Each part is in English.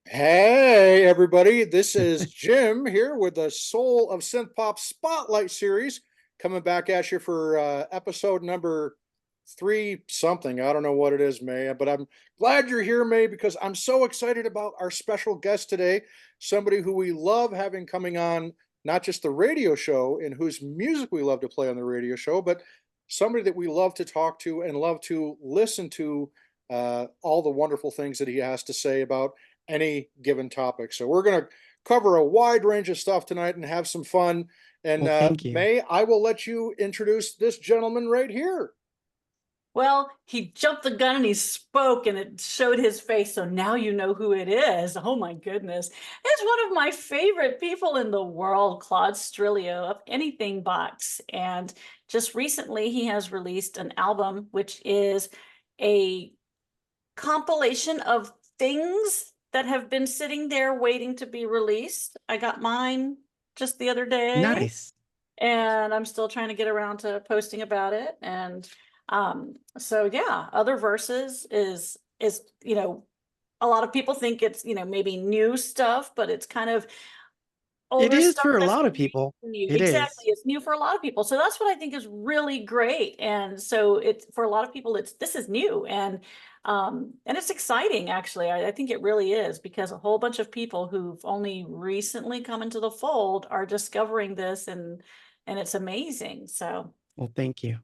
Hey, everybody. This is Jim here with the Soul of Synth-Pop Spotlight Series coming back at you for episode number three something. I don't know what it is, May, but I'm glad you're here, May, because I'm so excited about our special guest today, somebody who we love having coming on, not just the radio show and whose music we love to play on the radio show, but somebody that we love to talk to and love to listen to all the wonderful things that he has to say about any given topic. So we're going to cover a wide range of stuff tonight and have some fun. And Well, thank you. May, I will let you introduce this gentleman right here. Well, he jumped the gun and he spoke and it showed his face. So now you know who it is. Oh my goodness. It's one of my favorite people in the world, Claude Strillo of Anything Box. And just recently he has released an album, which is a compilation of things that have been sitting there waiting to be released. I got mine just the other day Nice. and I'm still trying to get around to posting about it. And so yeah, Otherverses is a lot of people think it's maybe new stuff, but it's kind of It older is stuff for a that's lot of been people. new. It Exactly, is. it's new for a lot of people. So that's what I think is really great. And so it's for a lot of people, this is new and it's exciting actually. I think it really is because a whole bunch of people who've only recently come into the fold are discovering this and it's amazing. So Well, thank you.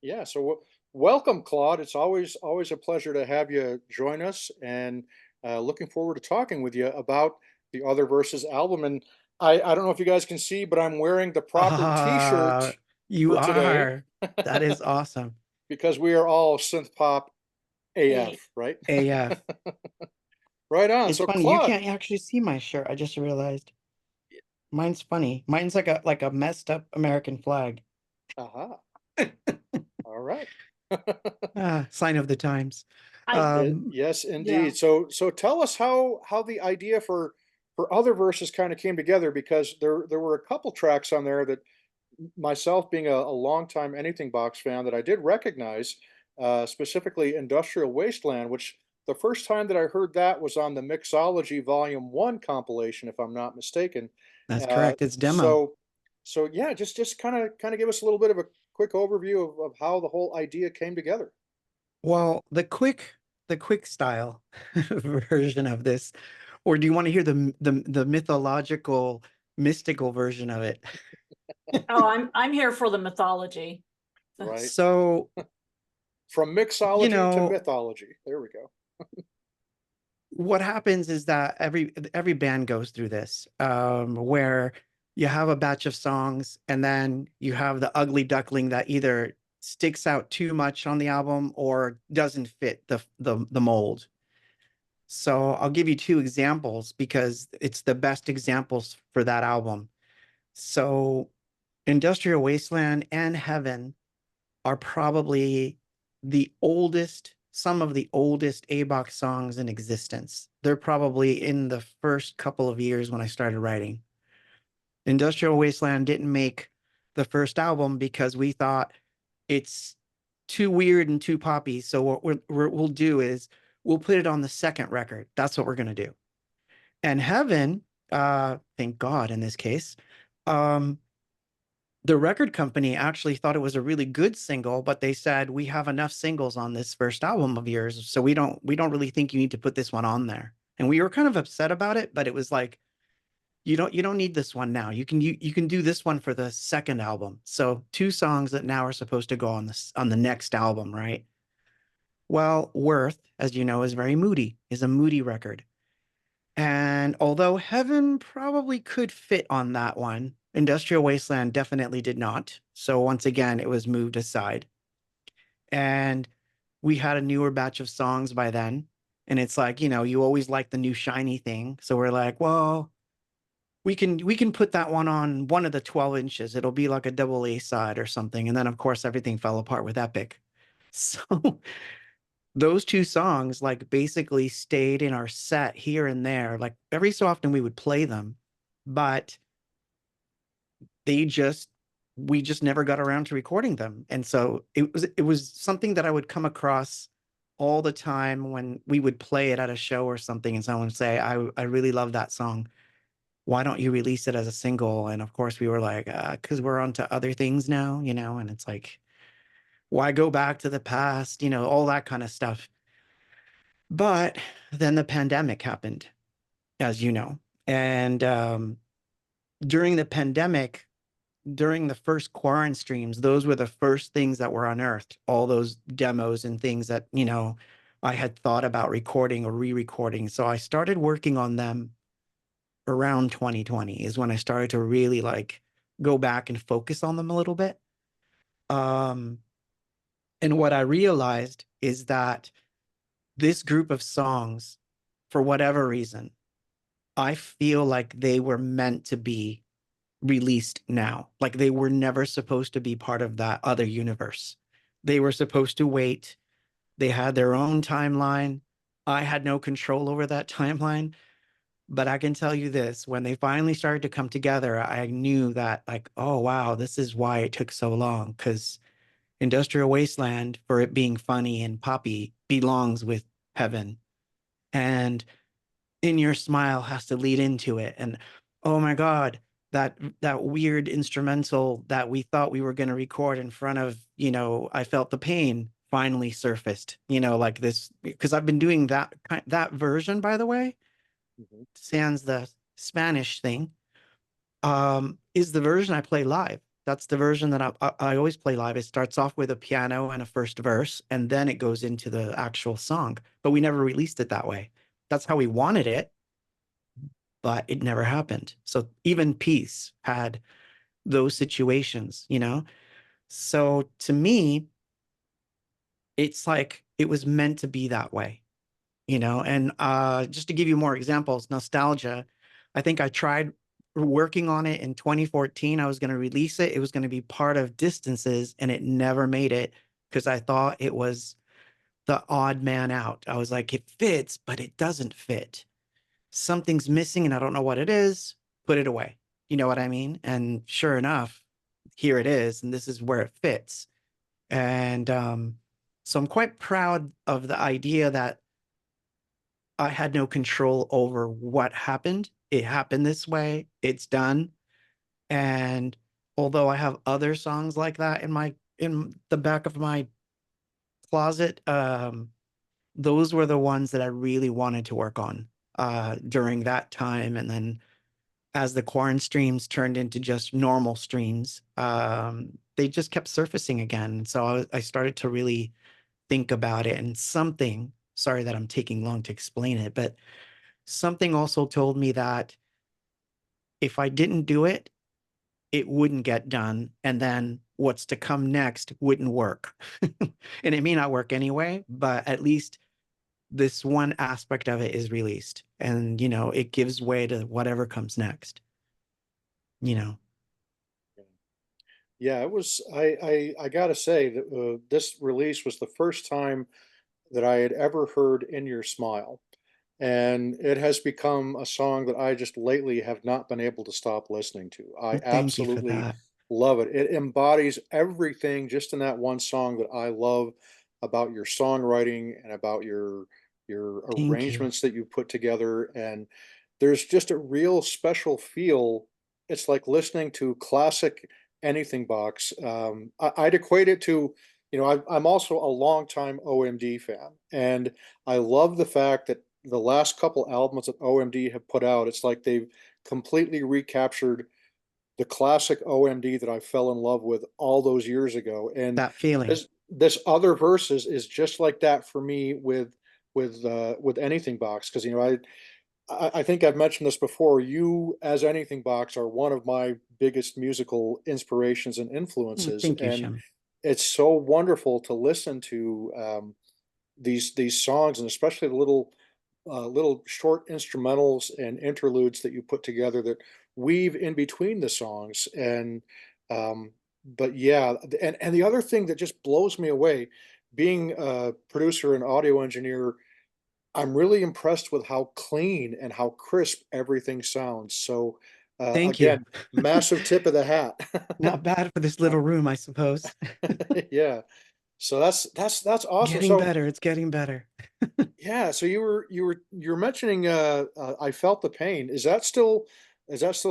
Yeah, so welcome, Claude. It's always a pleasure to have you join us, and looking forward to talking with you about the Other Verses album. And I don't know if you guys can see, but I'm wearing the proper T-shirt Ah, you for today are. That is awesome. because we are all synth pop yay. AF, right? AF. Right on. It's So funny. You Claude, can't actually see my shirt. I just realized. Mine's funny. Mine's like a messed up American flag. aha, all right. Ah, sign of the times. I Um, Yes, Yeah. indeed. So tell us how the idea for other verses kind of came together because there were a couple tracks on there that myself being a longtime Anything Box fan that I did recognize, specifically Industrial Wasteland, which the first time that I heard that was on the Mixology Volume One compilation, if I'm not mistaken. that's Uh, correct. It's demo. so so yeah, just kind of give us a little bit of a quick overview of how the whole idea came together. Well, the quick style version of this, or do you want to hear the mythological, mystical version of it? Oh, I'm here for the mythology. Right. So, From you mixology to know, mythology. There we go. what happens is that every band goes through this, where you have a batch of songs and then you have the ugly duckling that either sticks out too much on the album or doesn't fit the mold. So I'll give you two examples because it's the best examples for that album. So Industrial Wasteland and Heaven are probably some of the oldest A-Box songs in existence. They're probably in the first couple of years when I started writing. Industrial Wasteland didn't make the first album because we thought it's too weird and too poppy. So what we'll do is we'll put it on the second record. That's what we're going to do. And Heaven, thank God in this case, um, the record company actually thought it was a really good single, but they said we have enough singles on this first album of yours, so we don't really think you need to put this one on there. And we were kind of upset about it, but it was like you don't need this one now. You can do this one for the second album. So two songs that now are supposed to go on the next album, right? Well, Worth, as you know, is very moody, is a moody record. And although Heaven probably could fit on that one, Industrial Wasteland definitely did not. So once again, it was moved aside. And we had a newer batch of songs by then. And it's like, you always like the new shiny thing. So we're like, well, we can put that one on one of the 12 inches. It'll be like a double A side or something. And then of course everything fell apart with Epic. So those two songs like basically stayed in our set here and there. Like every so often we would play them, but they just we just never got around to recording them. And so it was something that I would come across all the time when we would play it at a show or something and someone would say, I really love that song. Why don't you release it as a single? And of course we were like, because we're on to other things now, you know, and it's like, why go back to the past, you know, all that kind of stuff. But then the pandemic happened, as you know. And during the pandemic, during the first quarantine streams, those were the first things that were unearthed, all those demos and things that, you know, I had thought about recording or re-recording. So I started working on them around 2020 is when I started to really like go back and focus on them a little bit. Um, and what I realized is that this group of songs, for whatever reason, I feel like they were meant to be released now. Like they were never supposed to be part of that other universe. They were supposed to wait. They had their own timeline. I had no control over that timeline. But I can tell you this, when they finally started to come together, I knew that like, oh, wow, this is why it took so long. Because Industrial Wasteland, for it being funny and poppy, belongs with Heaven. And In Your Smile has to lead into it. And oh my God, that weird instrumental that we thought we were going to record in front of, you know, I Felt the Pain finally surfaced, you know, like this, because I've been doing that version, by the way, Mhm. sans the Spanish thing, is the version I play live. That's the version that I always play live. It starts off with a piano and a first verse, and then it goes into the actual song. But we never released it that way. That's how we wanted it, but it never happened. So even Peace had those situations, you know? So to me, it's like it was meant to be that way, you know? And just to give you more examples, Nostalgia, I think I tried working on it in 2014. I was going to release it. It was going to be part of Distances, and it never made it because I thought it was the odd man out. I was like, it fits, but it doesn't fit. Something's missing and I don't know what it is. Put it away. You know what I mean? And sure enough, here it is, and this is where it fits. And so I'm quite proud of the idea that I had no control over what happened. It happened this way. It's done. And although I have other songs like that in the back of my closet, those were the ones that I really wanted to work on during that time. And then as the quarantine streams turned into just normal streams, they just kept surfacing again. So I started to really think about it. And something, sorry that I'm taking long to explain it, but something also told me that if I didn't do it, it wouldn't get done. And then what's to come next wouldn't work. And it may not work anyway, but at least this one aspect of it is released. And, you know, it gives way to whatever comes next, you know. Yeah, it was. I gotta say that this release was the first time that I had ever heard "In Your Smile," and it has become a song that I just lately have not been able to stop listening to. I Well, thank you for absolutely that. love it. It embodies everything just in that one song that I love about your songwriting and about your Thank you. arrangements that you put together. And there's just a real special feel. It's like listening to classic anything box. I'd equate it to, you know, I'm also a longtime OMD fan, and I love the fact that the last couple albums that OMD have put out, it's like they've completely recaptured the classic OMD that I fell in love with all those years ago. And That feeling. this other verses is just like that for me with anything box, because you know I think I've mentioned this before. You, as anything box, are one of my biggest musical inspirations and influences, Thank you, and Shim. it's so wonderful to listen to these songs, and especially the little short instrumentals and interludes that you put together that weave in between the songs. And but yeah, and the other thing that just blows me away, being a producer and audio engineer, I'm really impressed with how clean and how crisp everything sounds. So Thank you. again, massive tip of the hat. Not bad for this Uh, little room, I suppose. yeah. So that's awesome. Getting So better. It's getting better. yeah, so you were mentioning I felt the pain. Is that still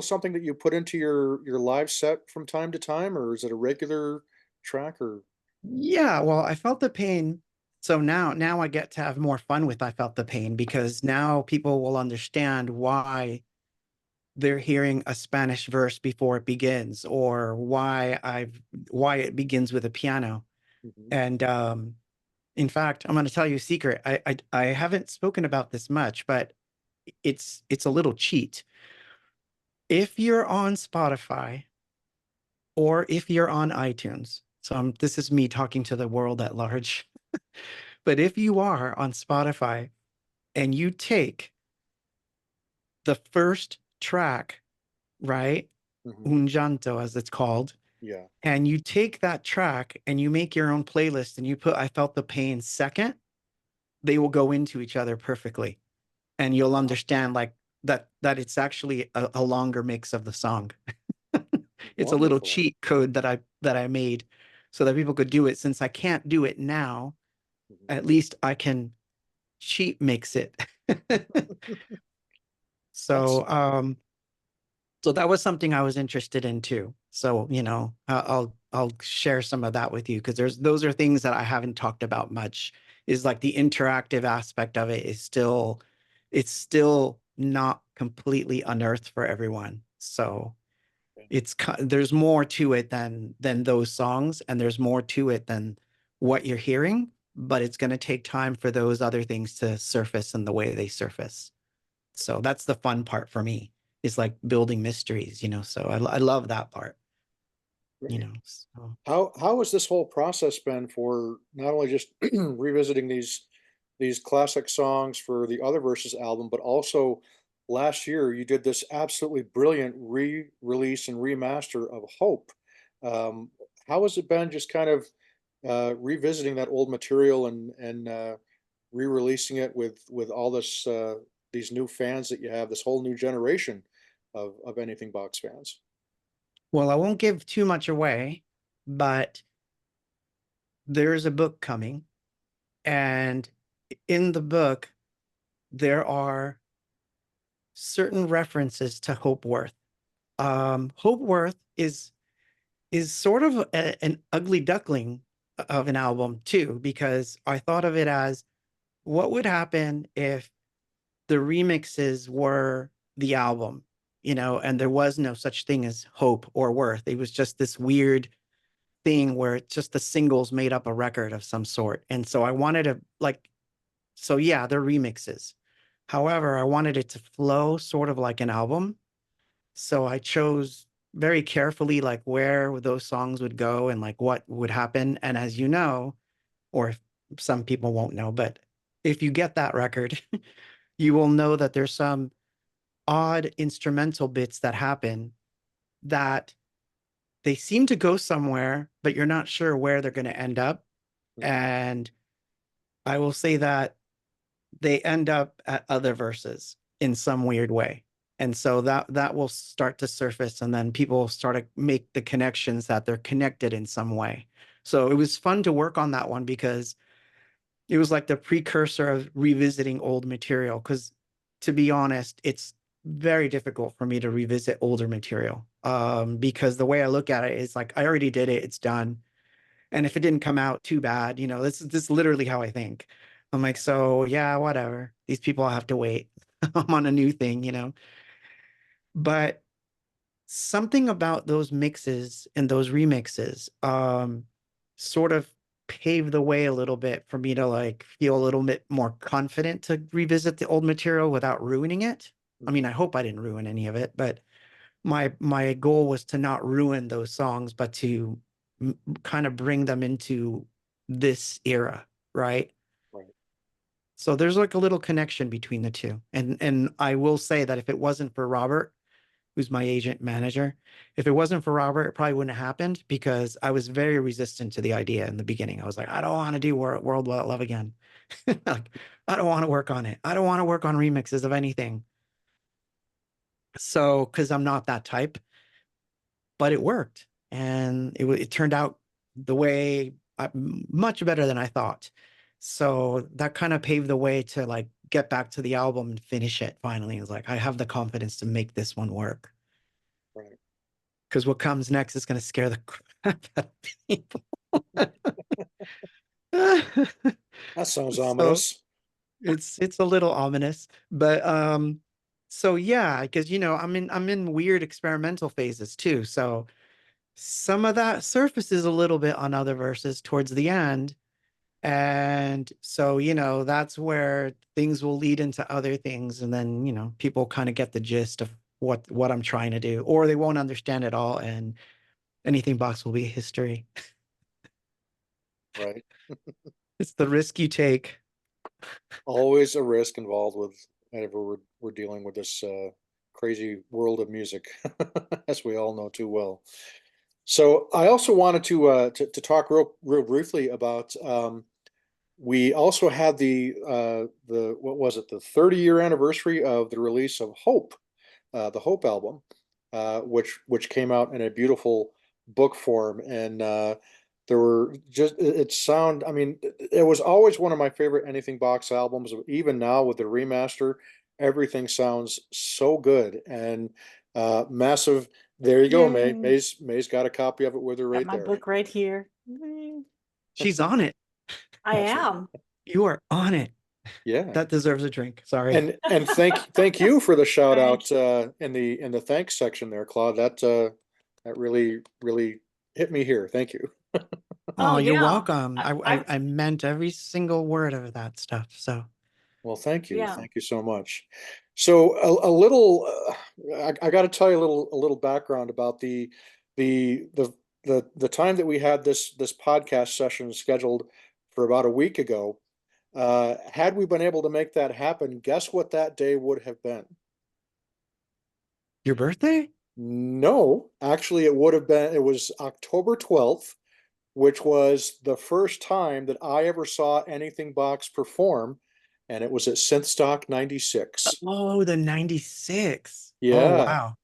something that you put into your live set from time to time, or is it a regular track or Yeah, well, I felt the pain. So now I get to have more fun with I felt the pain because now people will understand why they're hearing a Spanish verse before it begins, or why it begins with a piano. Mhm. And in fact, I'm going to tell you a secret. I haven't spoken about this much, but it's a little cheat. If you're on Spotify or if you're on iTunes, so this is me talking to the world at large. But if you are on Spotify and you take the first track, right? Mhm. Un llanto, as it's called, Yeah. and you take that track and you make your own playlist and you put I felt the pain second, they will go into each other perfectly. And you'll understand like that it's actually a longer mix of the song. It's a little Wonderful. cheat code that I made so that people could do it. Since I can't do it now, Mhm. at least I can cheat mix it. That's So so that was something I was interested in too. So, I'll share some of that with you because those are things that I haven't talked about much. Is like the interactive aspect of it is still, it's still not completely unearthed for everyone. So okay. there's more to it than those songs, and there's more to it than what you're hearing, but it's going to take time for those other things to surface in the way they surface. So that's the fun part for me, is like building mysteries, so I love that part, Great. so. How has this whole process been for not only just revisiting these classic songs for the Other Verses album, but also last year you did this absolutely brilliant re-release and remaster of Hope. Um, how has it been just kind of revisiting that old material and re-releasing it with all these new fans that you have, this whole new generation of anything box fans? Well, I won't give too much away, but there is a book coming, and in the book there are certain references to Hope Worth. Hope Worth is sort of an ugly duckling of an album too, because I thought of it as what would happen if the remixes were the album, and there was no such thing as Hope or Worth. It was just this weird thing where it's just the singles made up a record of some sort. And so I wanted to like, so yeah, they're remixes. However, I wanted it to flow sort of like an album. So I chose very carefully like where those songs would go and like what would happen. And as you know, or if some people won't know, but if you get that record, you will know that there's some odd instrumental bits that happen that they seem to go somewhere, but you're not sure where they're going to end up. Mhm. And I will say that they end up at other verses in some weird way. And so that will start to surface, and then people will start to make the connections that they're connected in some way. So it was fun to work on that one because it was like the precursor of revisiting old material. Because to be honest, it's very difficult for me to revisit older material. Because the way I look at it is like I already did it, it's done. And if Right. it didn't come out, too bad. This is literally how I think. I'm like, so yeah, whatever. These people have to wait. I'm on a new thing. But something about those mixes and those remixes sort of paved the way a little bit for me to like feel a little bit more confident to revisit the old material without ruining it. I mean, Mhm. I hope I didn't ruin any of it, but my goal was to not ruin those songs, but to kind of bring them into this era, right? Right. So there's like a little connection between the two. And I will say that if it wasn't for Robert, who's my agent manager, if it wasn't for Robert, it probably wouldn't have happened because I was very resistant to the idea in the beginning. I was like, I don't want to do World Without Love again. Like, I don't want to work on it. I don't want to work on remixes of anything. So, because I'm not that type, but it worked, and it turned out the way much better than I thought. So that kind of paved the way to like get back to the album and finish it finally. It's like I have the confidence to make this one work. Right. Because what comes next is going to scare the crap out of people. That sounds So ominous. it's a little ominous, but so yeah, because I'm in weird experimental phases too. So some of that surfaces a little bit on other verses towards the end. And so, that's where things will lead into other things. And then, people kind of get the gist of what I'm trying to do, or they won't understand it all. And anything box will be history. Right. It's the risk you take. Always a risk involved with whenever we're dealing with this crazy world of music, as we all know too well. So I also wanted to talk real briefly about we also had the what was it, the 30-year anniversary of the release of Hope, the Hope album, which came out in a beautiful book form. And there were just it sound. I mean, it was always one of my favorite Anything Box albums. Even now with the remaster, everything sounds so good and massive. There you go, Mae. Yay. Mae's got a copy of it with her Got right my there. book right here. She's on it. I That's right. am. You are on it. Yeah. That deserves a drink. Sorry. And thank you for the shout Thank out in the thanks section there, Claude. That really hit me here. Thank you. Oh, Oh you're yeah. welcome. I meant every single word of that stuff. So Well, thank you. Yeah. Thank you so much. So a little, I got to tell you a little background about the the the time that we had this podcast session scheduled for about a week ago. Had we been able to make that happen, guess what that day would have been? your birthday? No, actually, it was October 12th, which was the first time that I ever saw Anything Box perform, and it was at Synthstock 96. Oh, the 96. Oh, Yeah, wow.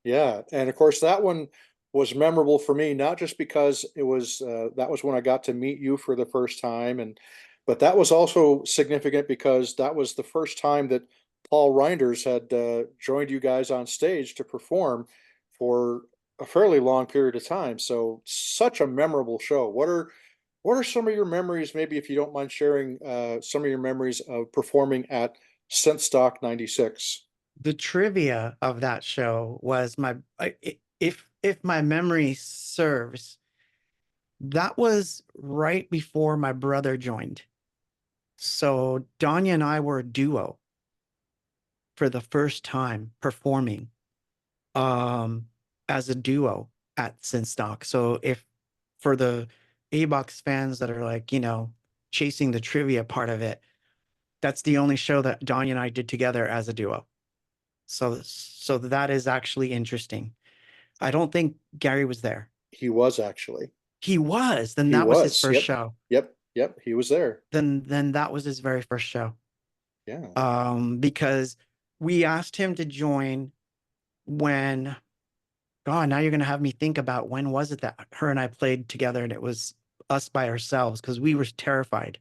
yeah. And of course, that one was memorable for me, not just because it was that was when I got to meet you for the first time, but that was also significant because that was the first time that Paul Reinders had joined you guys on stage to perform for a fairly long period of time. So such a memorable show. What are some of your memories, maybe if you don't mind sharing some of your memories of performing at Synthstock 96? The trivia of that show was if my memory serves, that was right before my brother joined. So Danya and I were a duo for the first time performing um as a duo at Synthstock. So if for the A-Box fans that are like, chasing the trivia part of it, that's the only show that Danya and I did together as a duo. So that is actually interesting. I don't think Gary was there. He was actually. He was. Then He that was his was. first Yep. show. Yep. He was there. Then that was his very first show. Yeah. Because we asked him to join when, God, now you're gonna have me think about when was it that her and I played together and it was us by ourselves because we were terrified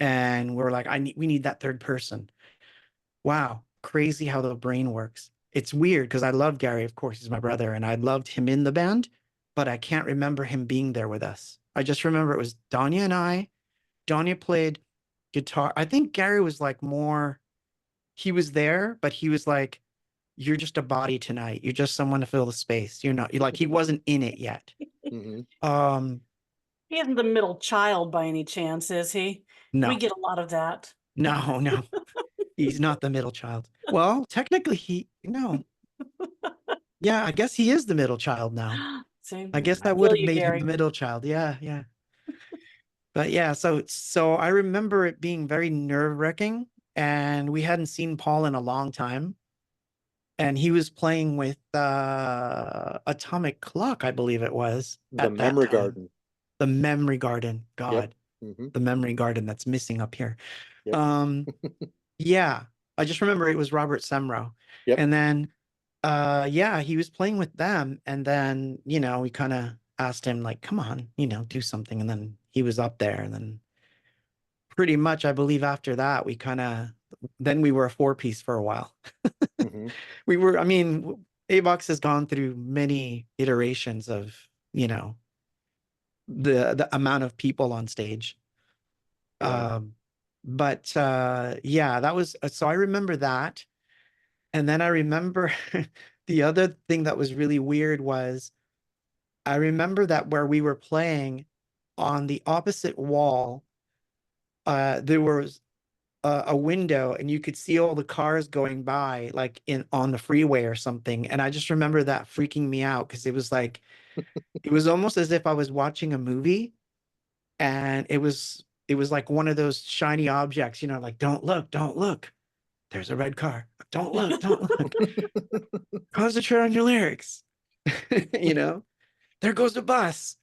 and we're like, we need that third person. Wow, crazy how the brain works. It's weird because I love Gary, of course, he's my brother, and I loved him in the band, but I can't remember him being there with us. I just remember it was Danya and I. Danya played guitar. I think Gary was like more, he was there, but he was like, you're just a body tonight. You're just someone to fill the space. You're not, you're like, he wasn't in it yet. Hmm. Um, He isn't the middle child by any chance, is he? We no, get a lot of that. no, he's not the middle child. Well, technically no. Yeah, I guess he is the middle child now. See, I guess I that would feel have you, made him the Gary. middle child. Yeah, yeah. But yeah, so I remember it being very nerve-wracking, and we hadn't seen Paul in a long time. And he was playing with Atomic Clock, I believe it was The at that Memory time. Garden. The Memory Garden. Yep. God, Hmm. the Memory Garden that's missing up here. Yep. Um, yeah. I just remember it was Robert Semro. Yep. And then yeah, he was playing with them, and then we kind of asked him like, come on, do something, and then he was up there. And then pretty much, I believe after that, then we were a 4-piece for a while. Mm-hmm. I mean, AVOX has gone through many iterations of, the amount of people on stage. Yeah. But yeah, that was, so I remember that. And then I remember the other thing that was really weird was I remember that where we were playing on the opposite wall, there was a window and you could see all the cars going by like on the freeway or something. And I just remember that freaking me out because it was like, it was almost as if I was watching a movie, and it was like one of those shiny objects, like, don't look. There's a red car. Don't look. Concentrate on your lyrics. you know, there goes the bus.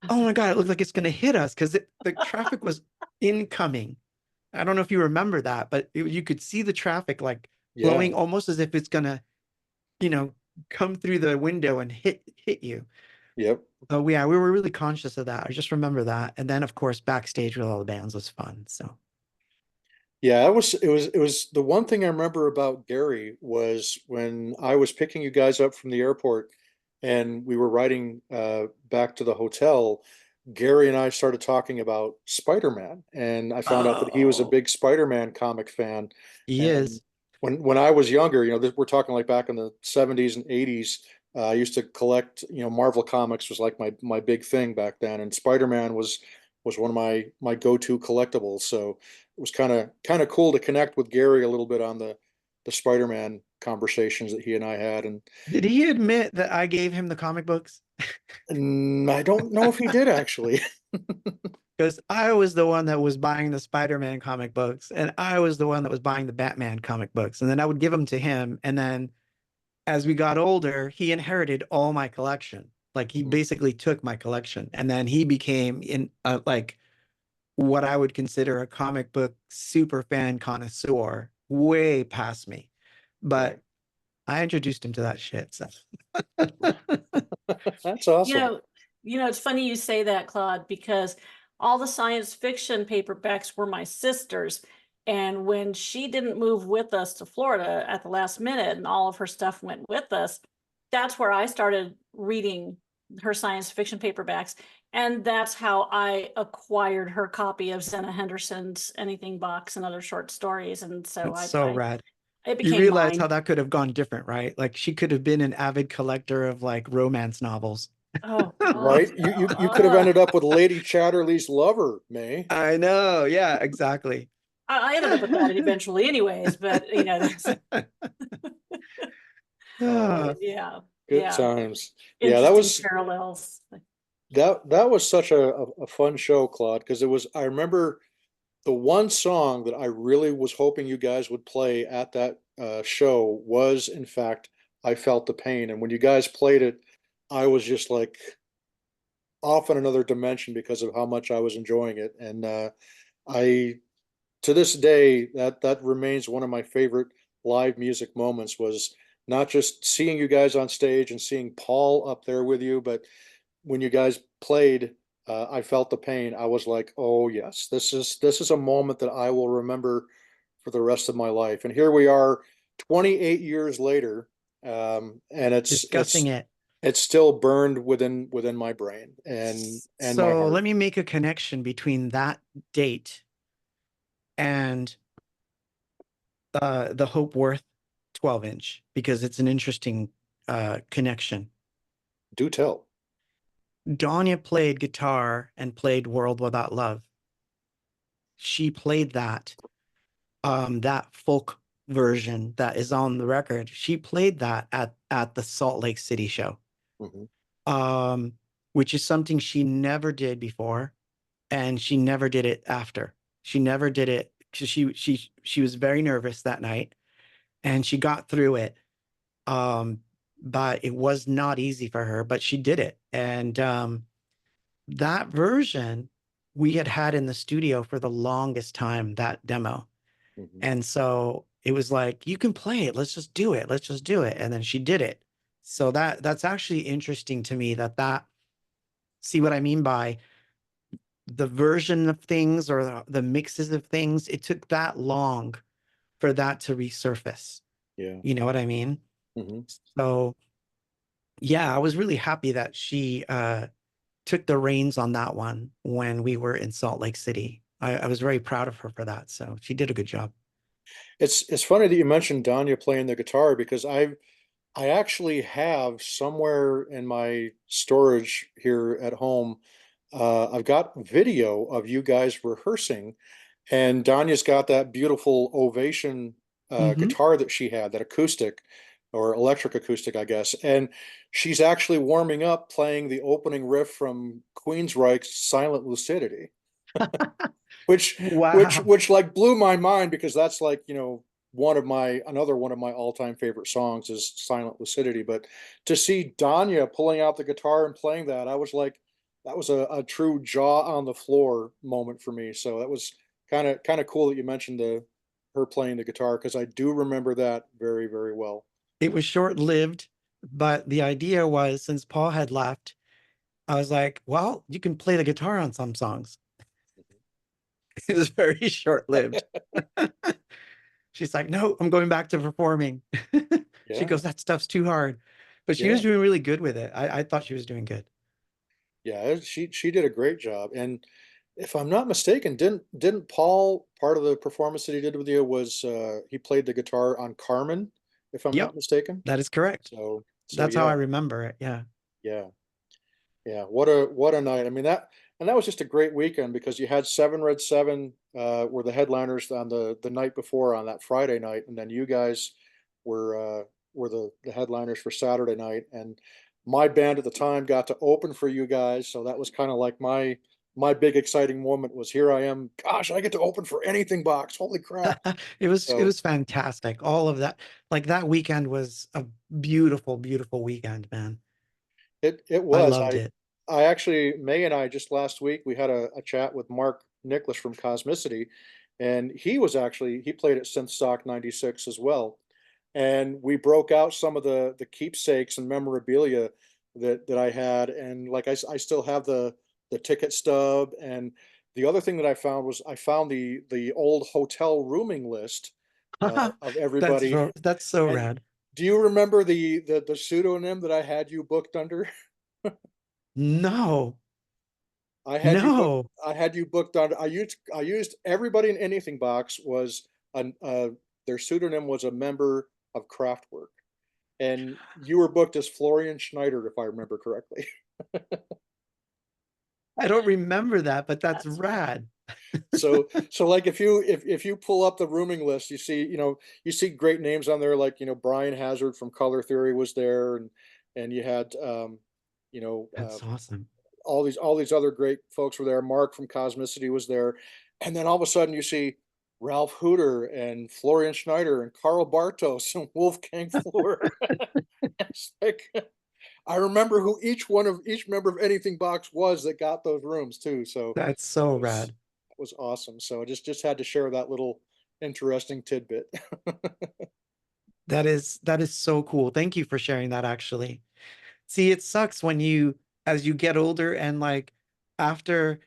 Oh my God, it looked like it's going to hit us because the traffic was incoming. I don't know if you remember that, but you could see the traffic like Yeah. flowing almost as if it's going to, come through the window and hit you. Yep. So yeah, we were really conscious of that. I just remember that. And then of course, backstage with all the bands was fun. So Yeah, it was the one thing I remember about Gary was when I was picking you guys up from the airport and we were riding back to the hotel, Gary and I started talking about Spider-Man, and I found out that he was a oh, big Spider-Man comic fan. he And is. when I was younger, we're talking like back in the 70s and 80s, I used to collect, Marvel comics was like my big thing back then, and Spider-Man was one of my go-to collectibles. So it was kind of cool to connect with Gary a little bit on the Spider-Man conversations that he and I had. Did he admit that I gave him the comic books? And I don't know if he did actually. Because I was the one that was buying the Spider-Man comic books, and I was the one that was buying the Batman comic books. And then I would give them to him. And then as we got older, he inherited all my collection. Like he basically took my collection, and then he became in like what I would consider a comic book super fan connoisseur, way past me. Right. But I introduced him to that shit. So That's You awesome. know, it's funny you say that, Claude, because all the science fiction paperbacks were my sister's. And when she didn't move with us to Florida at the last minute and all of her stuff went with us, that's where I started reading her science fiction paperbacks. And that's how I acquired her copy of Zena Henderson's Anything box and other short stories. And so that's so I rad. it You became realize how mine. that could have gone different, right? Like she could have been an avid collector of like romance novels. Oh God. Right? You could have ended up with Lady Chatterley's lover, May. I know. Yeah, exactly. I ended up with that eventually anyways, but that's Oh, yeah, good yeah. times. Yeah, that Interesting was parallels. that was such a fun show, Claude, because I remember the one song that I really was hoping you guys would play at that show was, in fact, I Felt the Pain. And when you guys played it, I was just like off in another dimension because of how much I was enjoying it. And I, to this day, that remains one of my favorite live music moments was not just seeing you guys on stage and seeing Paul up there with you, but when you guys played I Felt the Pain, I was like, oh yes, this is a moment that I will remember for the rest of my life. And here we are 28 years later, and it's Discussing it's it. it's still burned within my brain and my So heart. let me make a connection between that date and the Hope Worth 12-inch because it's an interesting connection. Do tell. Danya played guitar and played World Without Love. She played that folk version that is on the record. She played that at the Salt Lake City show. Mhm. Um, which is something she never did before, and she never did it after. She never did it because she was very nervous that night, and she got through it. Um, but it was not easy for her, but she did it. And that version we had in the studio for the longest time, that demo. Mhm. And so it was like, you can play it. Let's just do it. Let's just do it. And then she did it. So that's actually interesting to me that see what I mean by the version of things or the mixes of things, it took that long for that to resurface. Yeah. You know what I mean? So yeah, I was really happy that she took the reins on that one when we were in Salt Lake City. I was very proud of her for that. So she did a good job. It's funny that you mentioned Danya playing the guitar because I actually have somewhere in my storage here at home, I've got video of you guys rehearsing, and Danya's got that beautiful Ovation Hmm. guitar that she had, that acoustic or electric acoustic, I guess. And she's actually warming up playing the opening riff from Queensryche's Silent Lucidity, which Wow. like blew my mind because that's like, you know, another one of my all-time favorite songs is Silent Lucidity. But to see Danya pulling out the guitar and playing that, I was like, that was a true jaw on the floor moment for me. So that was kind of cool that you mentioned her playing the guitar because I do remember that very, very well. It was short-lived, but the idea was since Paul had left, I was like, well, you can play the guitar on some songs. It was very short-lived. She's like, no, I'm going back to performing. She Yeah, goes, that stuff's too hard. But she was yeah, doing really good with it. I thought she was doing good. yeah. She did a great job. And if I'm not mistaken, didn't Paul, part of the performance that he did with you was he played the guitar on Carmen, if I'm Yep, not mistaken. that is correct. So That's how I yeah, remember it. Yeah. yeah, yeah. What a night. I mean that was just a great weekend because you had Seven Red Seven were the headliners on the night before on that Friday night, and then you guys were the headliners for Saturday night. And my band at the time got to open for you guys, so that was kind of like my big exciting moment was here I am. Gosh, I get to open for Anything Box. Holy crap. It So was fantastic. All of that. Like that weekend was a beautiful, beautiful weekend, man. it I was. loved it. I actually, May and I just last week we had a chat with Mark Nicholas from Cosmicity, and he played at Synthstock '96 as well, and we broke out some of the keepsakes and memorabilia that I had, and like I still have the ticket stub, and the other thing that I found was I found the old hotel rooming list of everybody. That's so And rad. do you remember the pseudonym that I had you booked under? No, I had you booked. no. I had you booked on. I used everybody in Anything Box was an their pseudonym was a member of Kraftwerk, and you were booked as Florian Schneider, if I remember correctly. I don't remember that, but that's That's right. rad. So like if you pull up the rooming list, you see you see great names on there like Brian Hazard from Color Theory was there, and you had you know That's awesome. all these other great folks were there. Mark from Cosmicity was there, and then all of a sudden you see Ralph Hooter and Florian Schneider and Carl Bartos and Wolfgang Fleur. It's like I remember who each member of Anything Box was that got those rooms too. So That's that so was rad. that was awesome. So I just had to share that little interesting tidbit. That is so cool. Thank you for sharing that actually. See, it sucks when as you get older and like after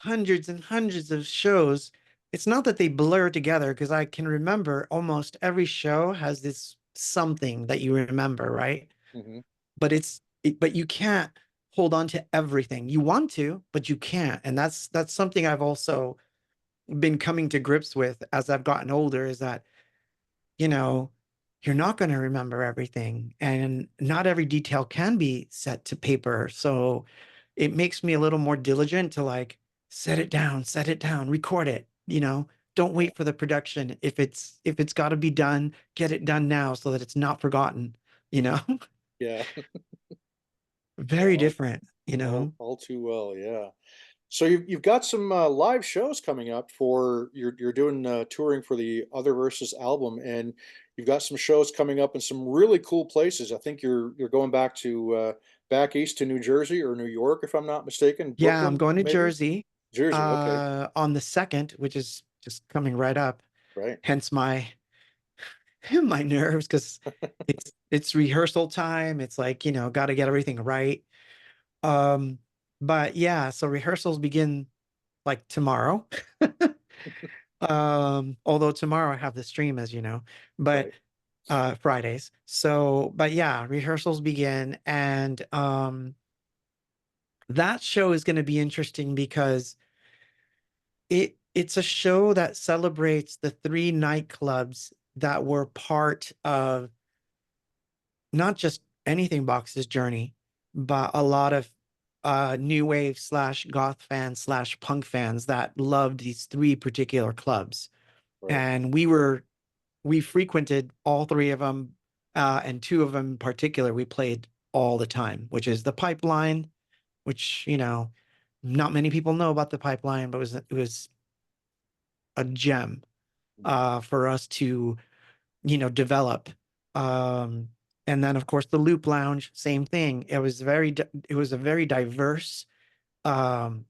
hundreds and hundreds of shows, it's not that they blur together because I can remember almost every show has this something that you remember, right? Mhm. But you can't hold on to everything. You want to, but you can't. And that's something I've also been coming to grips with as I've gotten older is that, you know, you're not going to remember everything and not every detail can be set to paper. So it makes me a little more diligent to like set it down, record it, don't Yeah, wait for the production. If it's got to be done, get it done now so that it's not forgotten, you know? yeah, yeah. Very different, you know? All too well. Yeah. So you've got some live shows coming up for you're doing touring for the Otherverses album, and you've got some shows coming up in some really cool places. I think you're going back east to New Jersey or New York, if I'm not mistaken. Yeah, I'm Brooklyn, going to maybe Jersey Jersey. Okay, on the 2nd, which is just coming right up. right. Hence my my nerves because it's rehearsal time. It's like, got to get everything right. Um, But yeah, so rehearsals begin like tomorrow. Although tomorrow I have the stream, as you know, but Right. Fridays. So, but yeah, rehearsals begin, and that show is going to be interesting because it's a show that celebrates the three nightclubs that were part of not just Anything Box's journey, but a lot of new wave slash goth fans slash punk fans that loved these three particular clubs. Right. And we frequented all three of them, and two of them in particular we played all the time, which is the Pipeline, which, not many people know about the Pipeline, but it was a gem for us to, develop. Um, and then of course the Loop Lounge, same thing. It was a very diverse um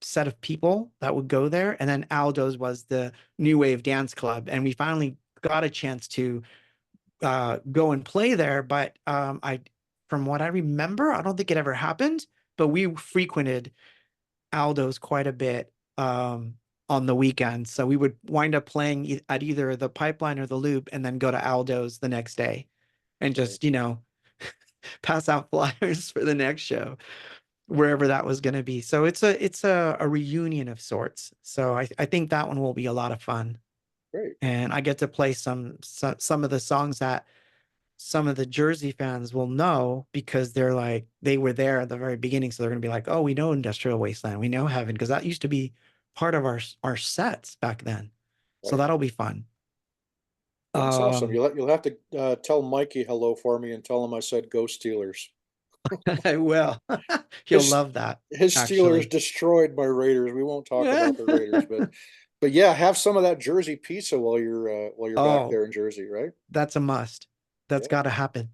set of people that would go there. And then Aldo's was the new wave dance club. And we finally got a chance to go and play there. But from what I remember, I don't think it ever happened, but we frequented Aldo's quite a bit on the weekends. So we would wind up playing at either the Pipeline or the Loop and then go to Aldo's the next day and Right. just, pass out flyers for the next show, wherever that was going to be. So it's a reunion of sorts. So I think that one will be a lot of fun. Great. And I get to play some of the songs that some of the Jersey fans will know because they're like, they were there at the very beginning. So they're going to be like, oh, we know Industrial Wasteland. We know Heaven, because that used to be part of our sets back then. So Right. that'll be fun. That's awesome. Um, You'll have to tell Mikey hello for me and tell him I said go Steelers. I will. He'll His love that, his Steelers actually. destroyed my Raiders. We won't talk Yeah. about the Raiders, but yeah, have some of that Jersey pizza while you're back Oh, there in Jersey, right? that's a must. That's Yeah, got to happen.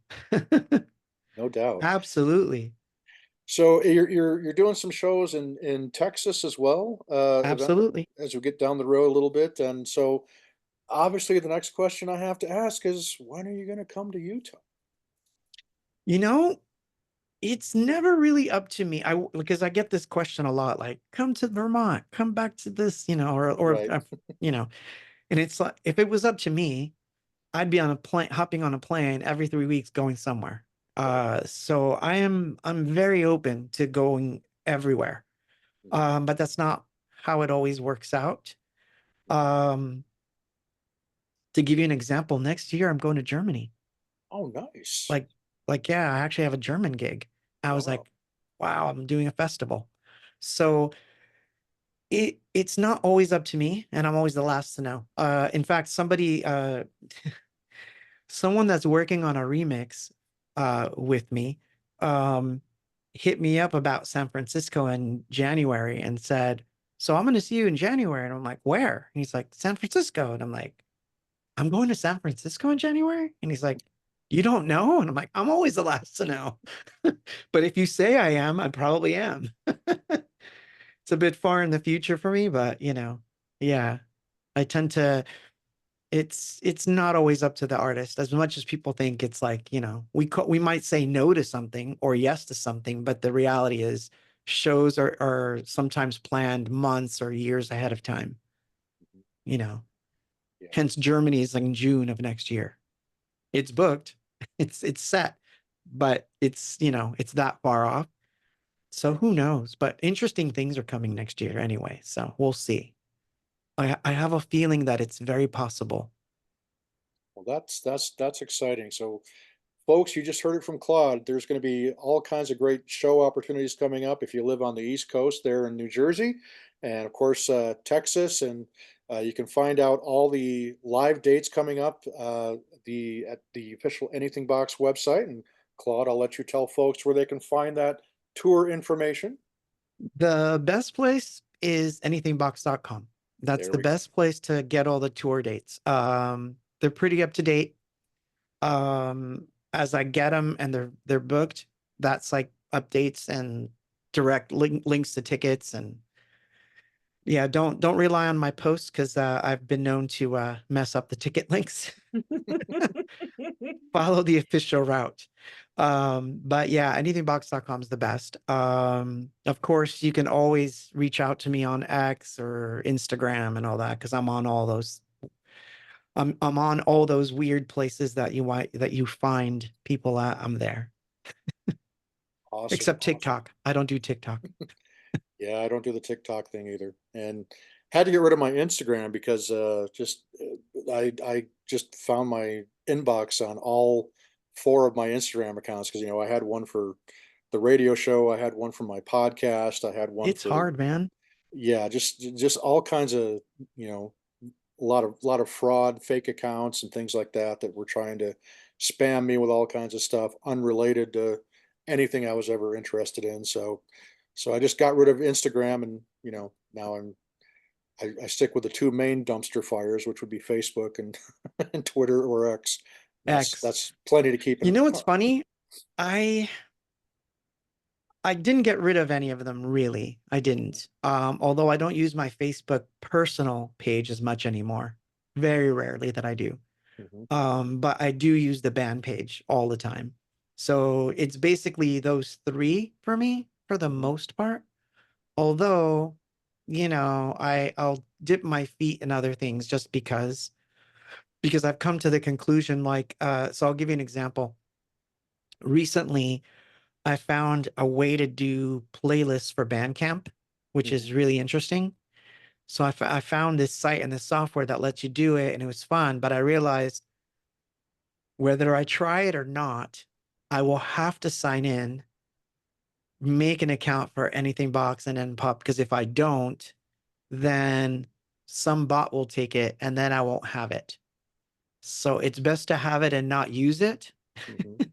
no doubt. Absolutely. So you're doing some shows in Texas as well, Absolutely. as we get down the road a little bit. And so obviously the next question I have to ask is when are you going to come to Utah? You know, it's never really up to me. Because I get this question a lot, like, come to Vermont, come back to this, or Right, you know, and it's like, if it was up to me, I'd be on a plane, hopping on a plane every 3 weeks, going somewhere. right. So I'm very open to going everywhere. Mhm. But that's not how it always works out. Um, to give you an example, next year I'm going to Germany. Oh, nice. Like, yeah, I actually have a German gig. I was Wow. like, wow, I'm doing a festival. So it's not always up to me, and I'm always the last to know. In fact, someone that's working on a remix with me um hit me up about San Francisco in January and said, so I'm going to see you in January. And I'm like, where? And he's like, San Francisco. And I'm like, I'm going to San Francisco in January? And he's like, you don't know? And I'm like, I'm always the last to know. But if you say I am, I probably am. It's a bit far in the future for me, but yeah, I tend to, it's not always up to the artist as much as people think. It's like, we might say no to something or yes to something, but the reality is shows are sometimes planned months or years ahead of time, Mhm. you know. Yeah. Hence Germany is like in June of next year. It's booked, it's set, but it's that far off. So Right. who knows? But interesting things are coming next year anyway. So we'll see. I have a feeling that it's very possible. Well, that's exciting. So folks, you just heard it from Claude. There's going to be all kinds of great show opportunities coming up if you live on the East Coast there in New Jersey, and of course Texas. And you can find out all the live dates coming up at the official Anything Box website. And Claude, I'll let you tell folks where they can find that tour information. The best place is anythingbox.com. That's There the we go. best place to get all the tour dates. They're pretty up to date. As I get them and they're booked, that's like updates and direct links to tickets. And yeah, don't rely on my posts because I've been known to mess up the ticket links. Follow the official route. But yeah, anythingbox.com is the best. Of course, you can always reach out to me on X or Instagram and all that because I'm on all those. I'm on all those weird places that you find people at. I'm there. Awesome. Except Awesome. TikTok. I don't do TikTok. Yeah, I don't do the TikTok thing either, and had to get rid of my Instagram because just I just found my inbox on all four of my Instagram accounts because I had one for the radio show, I had one for my podcast, I had one It's for, hard, man. yeah, just all kinds of, you know a lot of fraud, fake accounts, and things like that that were trying to spam me with all kinds of stuff unrelated to anything I was ever interested in. So I just got rid of Instagram, and now I stick with the two main dumpster fires, which would be Facebook and and Twitter or X. That's X. that's plenty to keep You an. know what's funny? I I didn't get rid of any of them really. I didn't. Although I don't use my Facebook personal page as much anymore. Very rarely that I do. Mhm, But I do use the band page all the time. So it's basically those three for me for the mhm, most part. Although, I'll dip my feet in other things just because I've come to the conclusion so I'll give you an example. Recently, I found a way to do playlists for Bandcamp, which mhm. is really interesting. So I found this site and this software that lets you do it, and it was fun. But I realized whether I try it or not, I will have to sign in, make an account for Anything Box and then Pop. Because if I don't, then some bot will take it and then I won't have it. So it's best to have it and not use it Mhm.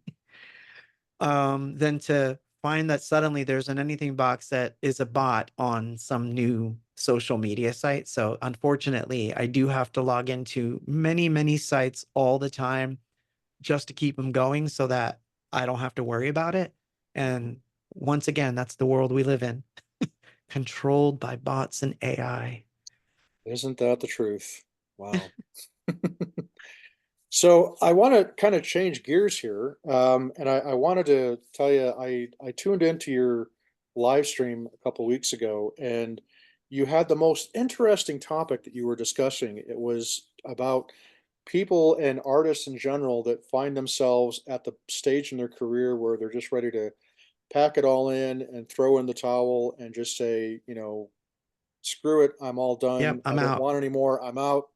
than to find that suddenly there's an Anything Box that is a bot on some new social media site. So unfortunately, I do have to log into many, many sites all the time just to keep them going so that I don't have to worry about it. Mhm. And once again, that's the world we live in, controlled by bots and AI. Isn't that the truth? Wow. So I want to kind of change gears here, and I wanted to tell you I tuned into your live stream a couple weeks ago, and you had the most interesting topic that you were discussing. It was about people and artists in general that find themselves at the stage in their career where they're just ready to pack it all in and throw in the towel and just say, screw it, I'm all Yep, done. I I'm don't out. want any more. I'm out.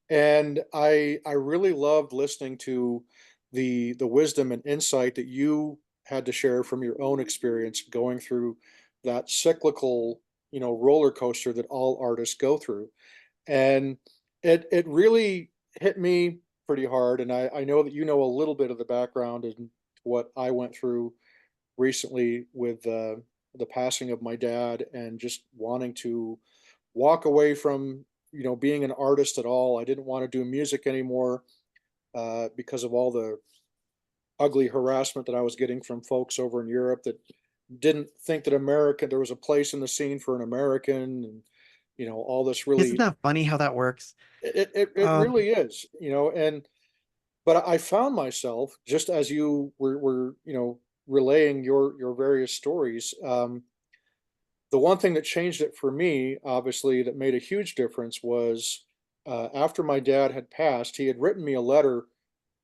And I really loved listening to the wisdom and insight that you had to share from your own experience going through that cyclical, roller coaster that all artists go through. And it really hit me pretty hard. And I know that you know a little bit of the background and what I went through recently with the passing of my dad, and just wanting to walk away from being an artist at all. I didn't want to do music anymore because of all the ugly harassment that I was getting from folks over in Europe that didn't think that America there was a place in the scene for an American, and all this Isn't really that funny how that works? it Um, really is, and but I found myself, just as you were relaying your various stories. The one thing that changed it for me, obviously, that made a huge difference was after my dad had passed, he had written me a letter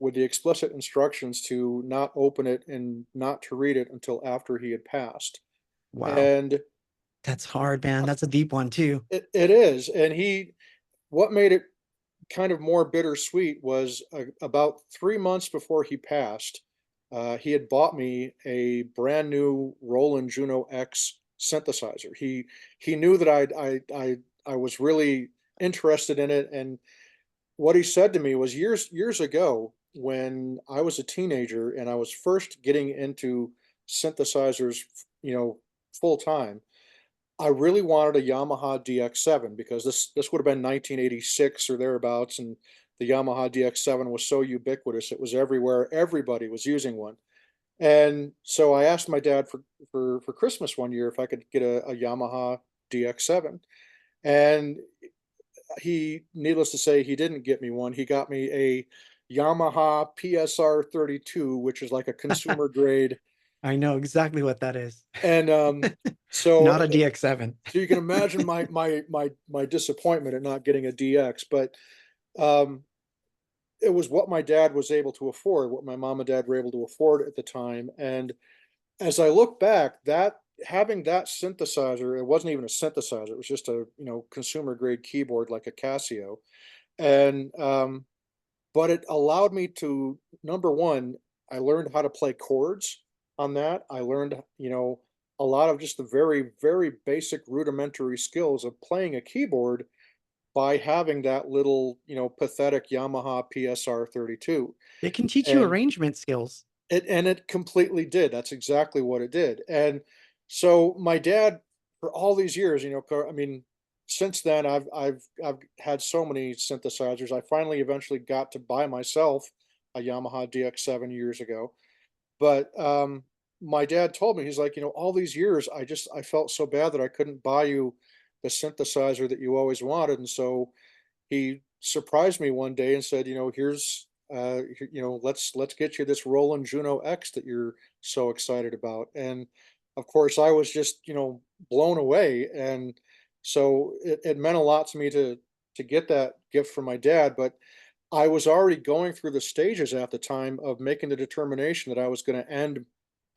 with the explicit instructions to not open it and not to read it until after he had passed. wow, And that's hard, man. That's a deep one too. it is. And what made it kind of more bittersweet was about 3 months before he passed, he had bought me a brand new Roland Juno X synthesizer. He knew that I was really interested in it, and what he said to me was years ago when I was a teenager and I was first getting into synthesizers, full time. I really wanted a Yamaha DX7 because this would have been 1986 or thereabouts, and the Yamaha DX7 was so ubiquitous; it was everywhere. Everybody was using one, and so I asked my dad for Christmas one year if I could get a Yamaha DX7, and needless to say, he didn't get me one. He got me a Yamaha PSR 32, which is like a consumer grade. I know exactly what that is. And so Not a DX7. so you can imagine my disappointment at not getting a DX, but um, it was what my dad was able to afford, what my mom and dad were able to afford at the time. And as I look back, that having that synthesizer, it wasn't even a synthesizer, it was just a, consumer grade keyboard like a Casio. And but it allowed me to, number one, I learned how to play chords on that. I learned, a lot of just the very, very basic rudimentary skills of playing a keyboard by having that little, pathetic Yamaha PSR 32. It can teach you And arrangement skills. it completely did. That's exactly what it did. And so my dad, for all these years, I mean, since then I've had so many synthesizers. I finally eventually got to buy myself a Yamaha DX7 years ago. But my dad told me, he's like, all these years I felt so bad that I couldn't buy you the synthesizer that you always wanted. And so he surprised me one day and said, here's let's get you this Roland Juno X that you're so excited about. And of course I was just, blown away. And so it meant a lot to me to get that gift from my dad. But I was already going through the stages at the time of making the determination that I was going to end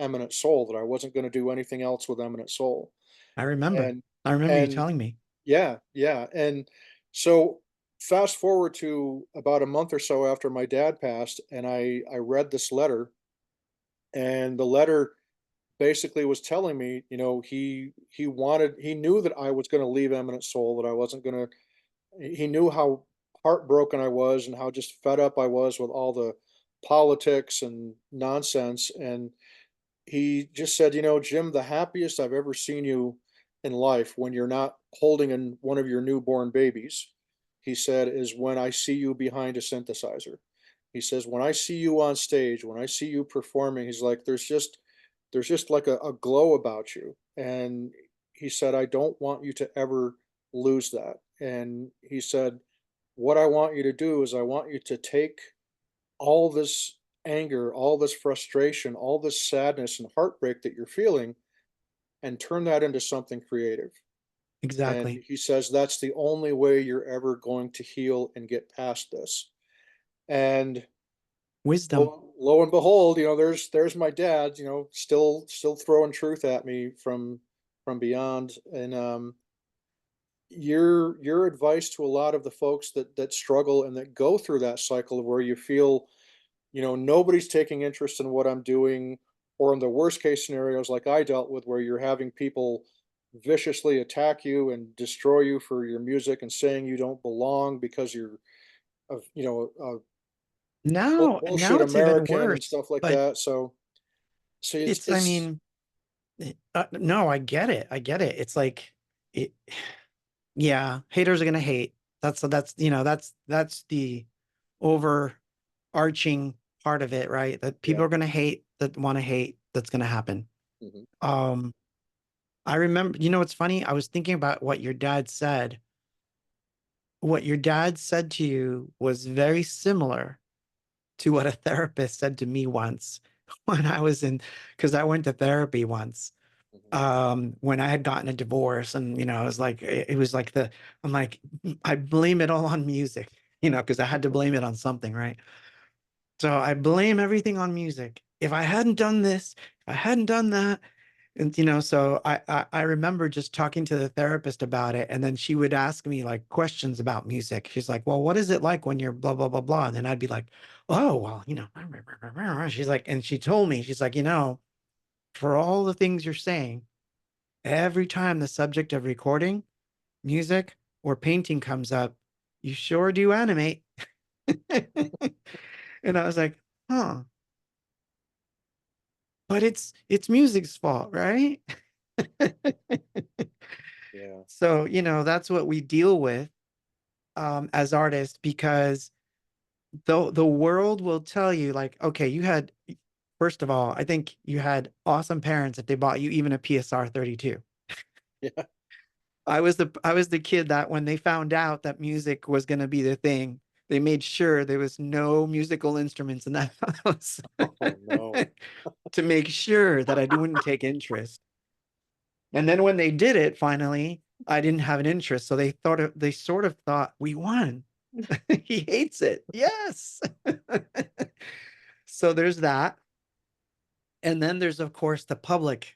Eminent Soul, that I wasn't going to do anything else with Eminent Soul. I remember. And I remember you and telling me. yeah, yeah. And so fast forward to about a month or so after my dad passed, and I read this letter, and the letter basically was telling me, he knew that I was going to leave Eminent Soul, that I wasn't going to. He knew how heartbroken I was and how just fed up I was with all the politics and nonsense. And he just said, Jim, the happiest I've ever seen you in life when you're not holding in one of your newborn babies, he said, is when I see you behind a synthesizer. He says, when I see you on stage, when I see you performing, he's like, there's just like a glow about you. And he said, I don't want you to ever lose that. And he said, what I want you to do is I want you to take all this anger, all this frustration, all this sadness and heartbreak that you're feeling and turn that into something creative. And Exactly. he says that's the only way you're ever going to heal and get past this. And Wisdom. lo and behold, there's my dad, still throwing truth at me from beyond. And your advice to a lot of the folks that struggle and that go through that cycle of where you feel, nobody's taking interest in what I'm doing, or in the worst case scenarios like I dealt with, where you're having people viciously attack you and destroy you for your music and saying you don't belong because you're of, Now bullshit it's even American and worse. stuff like But that. So I it's mean, no, I get it. I get it. It's like it. Yeah, haters are gonna hate. That's the overarching part of it, right? That yeah. people are gonna hate, that want to hate. That's gonna happen. Mhm. Um, I remember. What's funny? I was thinking about what your dad said. What your dad said to you was very similar to what a therapist said to me once when I was in, because I went to therapy once Mhm. when I had gotten a divorce. And I was like, it was like I'm like, I blame it all on music, because I had to blame it on something, right? So I blame everything on music. If I hadn't done this, if I hadn't done that. And so I remember just talking to the therapist about it, and then she would ask me like questions about music. She's like, well, what is it like when you're blah blah blah blah? And then I'd be like, oh well, she's like, and she told me, she's like, for all the things you're saying, every time the subject of recording, music, or painting comes up, you sure do animate. And I was like, huh, but it's music's fault, right? Yeah. So, that's what we deal with as artists, because the world will tell you like, okay, first of all, I think you had awesome parents if they bought you even a PSR 32. Yeah. I was the kid that when they found out that music was going to be the thing, They made sure there was no musical instruments in that house Oh, no. to make sure that I wouldn't take interest. And then when they did it, finally, I didn't have an interest. So they sort of thought we won. He hates it. Yes. So there's that. And then there's, of course, the public,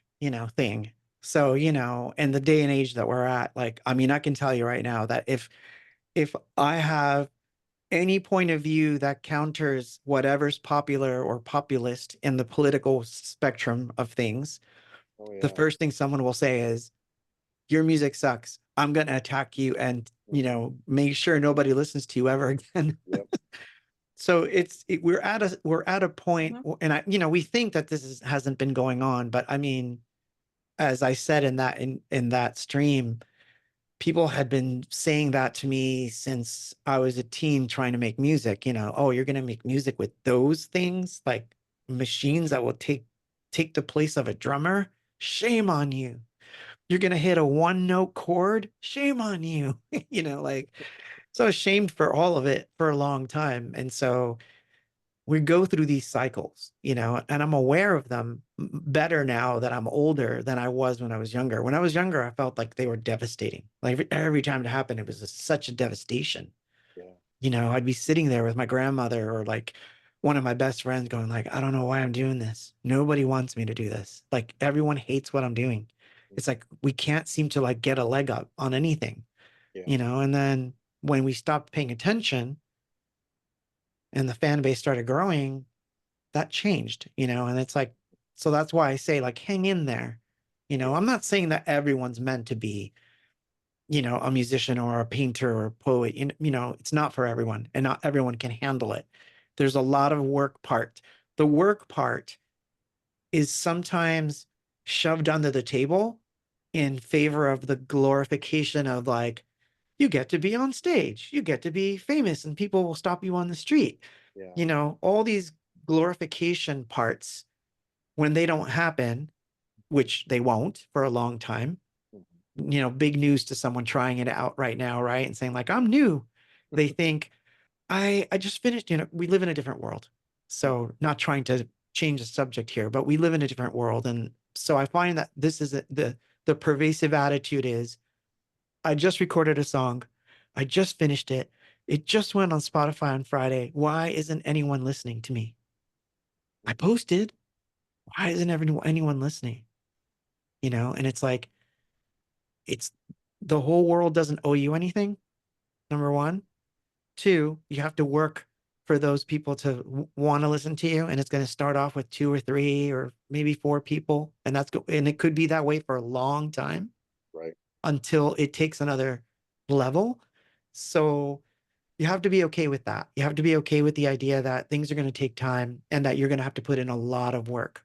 thing. So, in the day and age that we're at, like, I mean, I can tell you right now that if I have any point of view that counters whatever's popular or populist in the political spectrum of things, Oh, the yeah. first thing someone will say is, your music sucks. I'm going to attack you and, make sure nobody listens to you ever again. Yep. So we're at a point, Mhm. and we think that hasn't been going on, but I mean, as I said in that stream, people had been saying that to me since I was a teen trying to make music, oh, you're going to make music with those things, like machines that will take the place of a drummer. Shame on you. You're going to hit a one note chord. Shame on you. Like, so ashamed for all of it for a long time. And so we go through these cycles, and I'm aware of them better now that I'm older than I was when I was younger. When I was younger, I felt like they were devastating. Like every time it happened, it was such a devastation. Yeah. I'd be sitting there with my grandmother or like one of my best friends going like, I don't know why I'm doing this. Nobody wants me to do this. Like everyone hates what I'm doing. It's like we can't seem to like get a leg up on anything, Yeah. and then when we stopped paying attention and the fan base started growing, that changed, and it's like, so that's why I say like, hang in there. Yeah. I'm not saying that everyone's meant to be, a musician or a painter or a poet, it's not for everyone and not everyone can handle it. There's a lot of work part. The work part is sometimes shoved under the table in favor of the glorification of like, you get to be on stage, you get to be famous and people will stop you on the street. Yeah. All these glorification parts, when they don't happen, which they won't for a long time, big news to someone trying it out right now, right? And saying like, I'm new. They think I just finished, we live in a different world. So not trying to change the subject here, but we live in a different world. And so I find that this is the pervasive attitude is, I just recorded a song. I just finished it. It just went on Spotify on Friday. Why isn't anyone listening to me? I posted. Why isn't anyone listening? And it's like, it's the whole world doesn't owe you anything. Number one. Two, you have to work for those people to want to listen to you. And it's going to start off with 2 or 3 or maybe 4 people. And and it could be that way for a long time. Right. Until it takes another level. So you have to be okay with that. You have to be okay with the idea that things are going to take time and that you're going to have to put in a lot of work.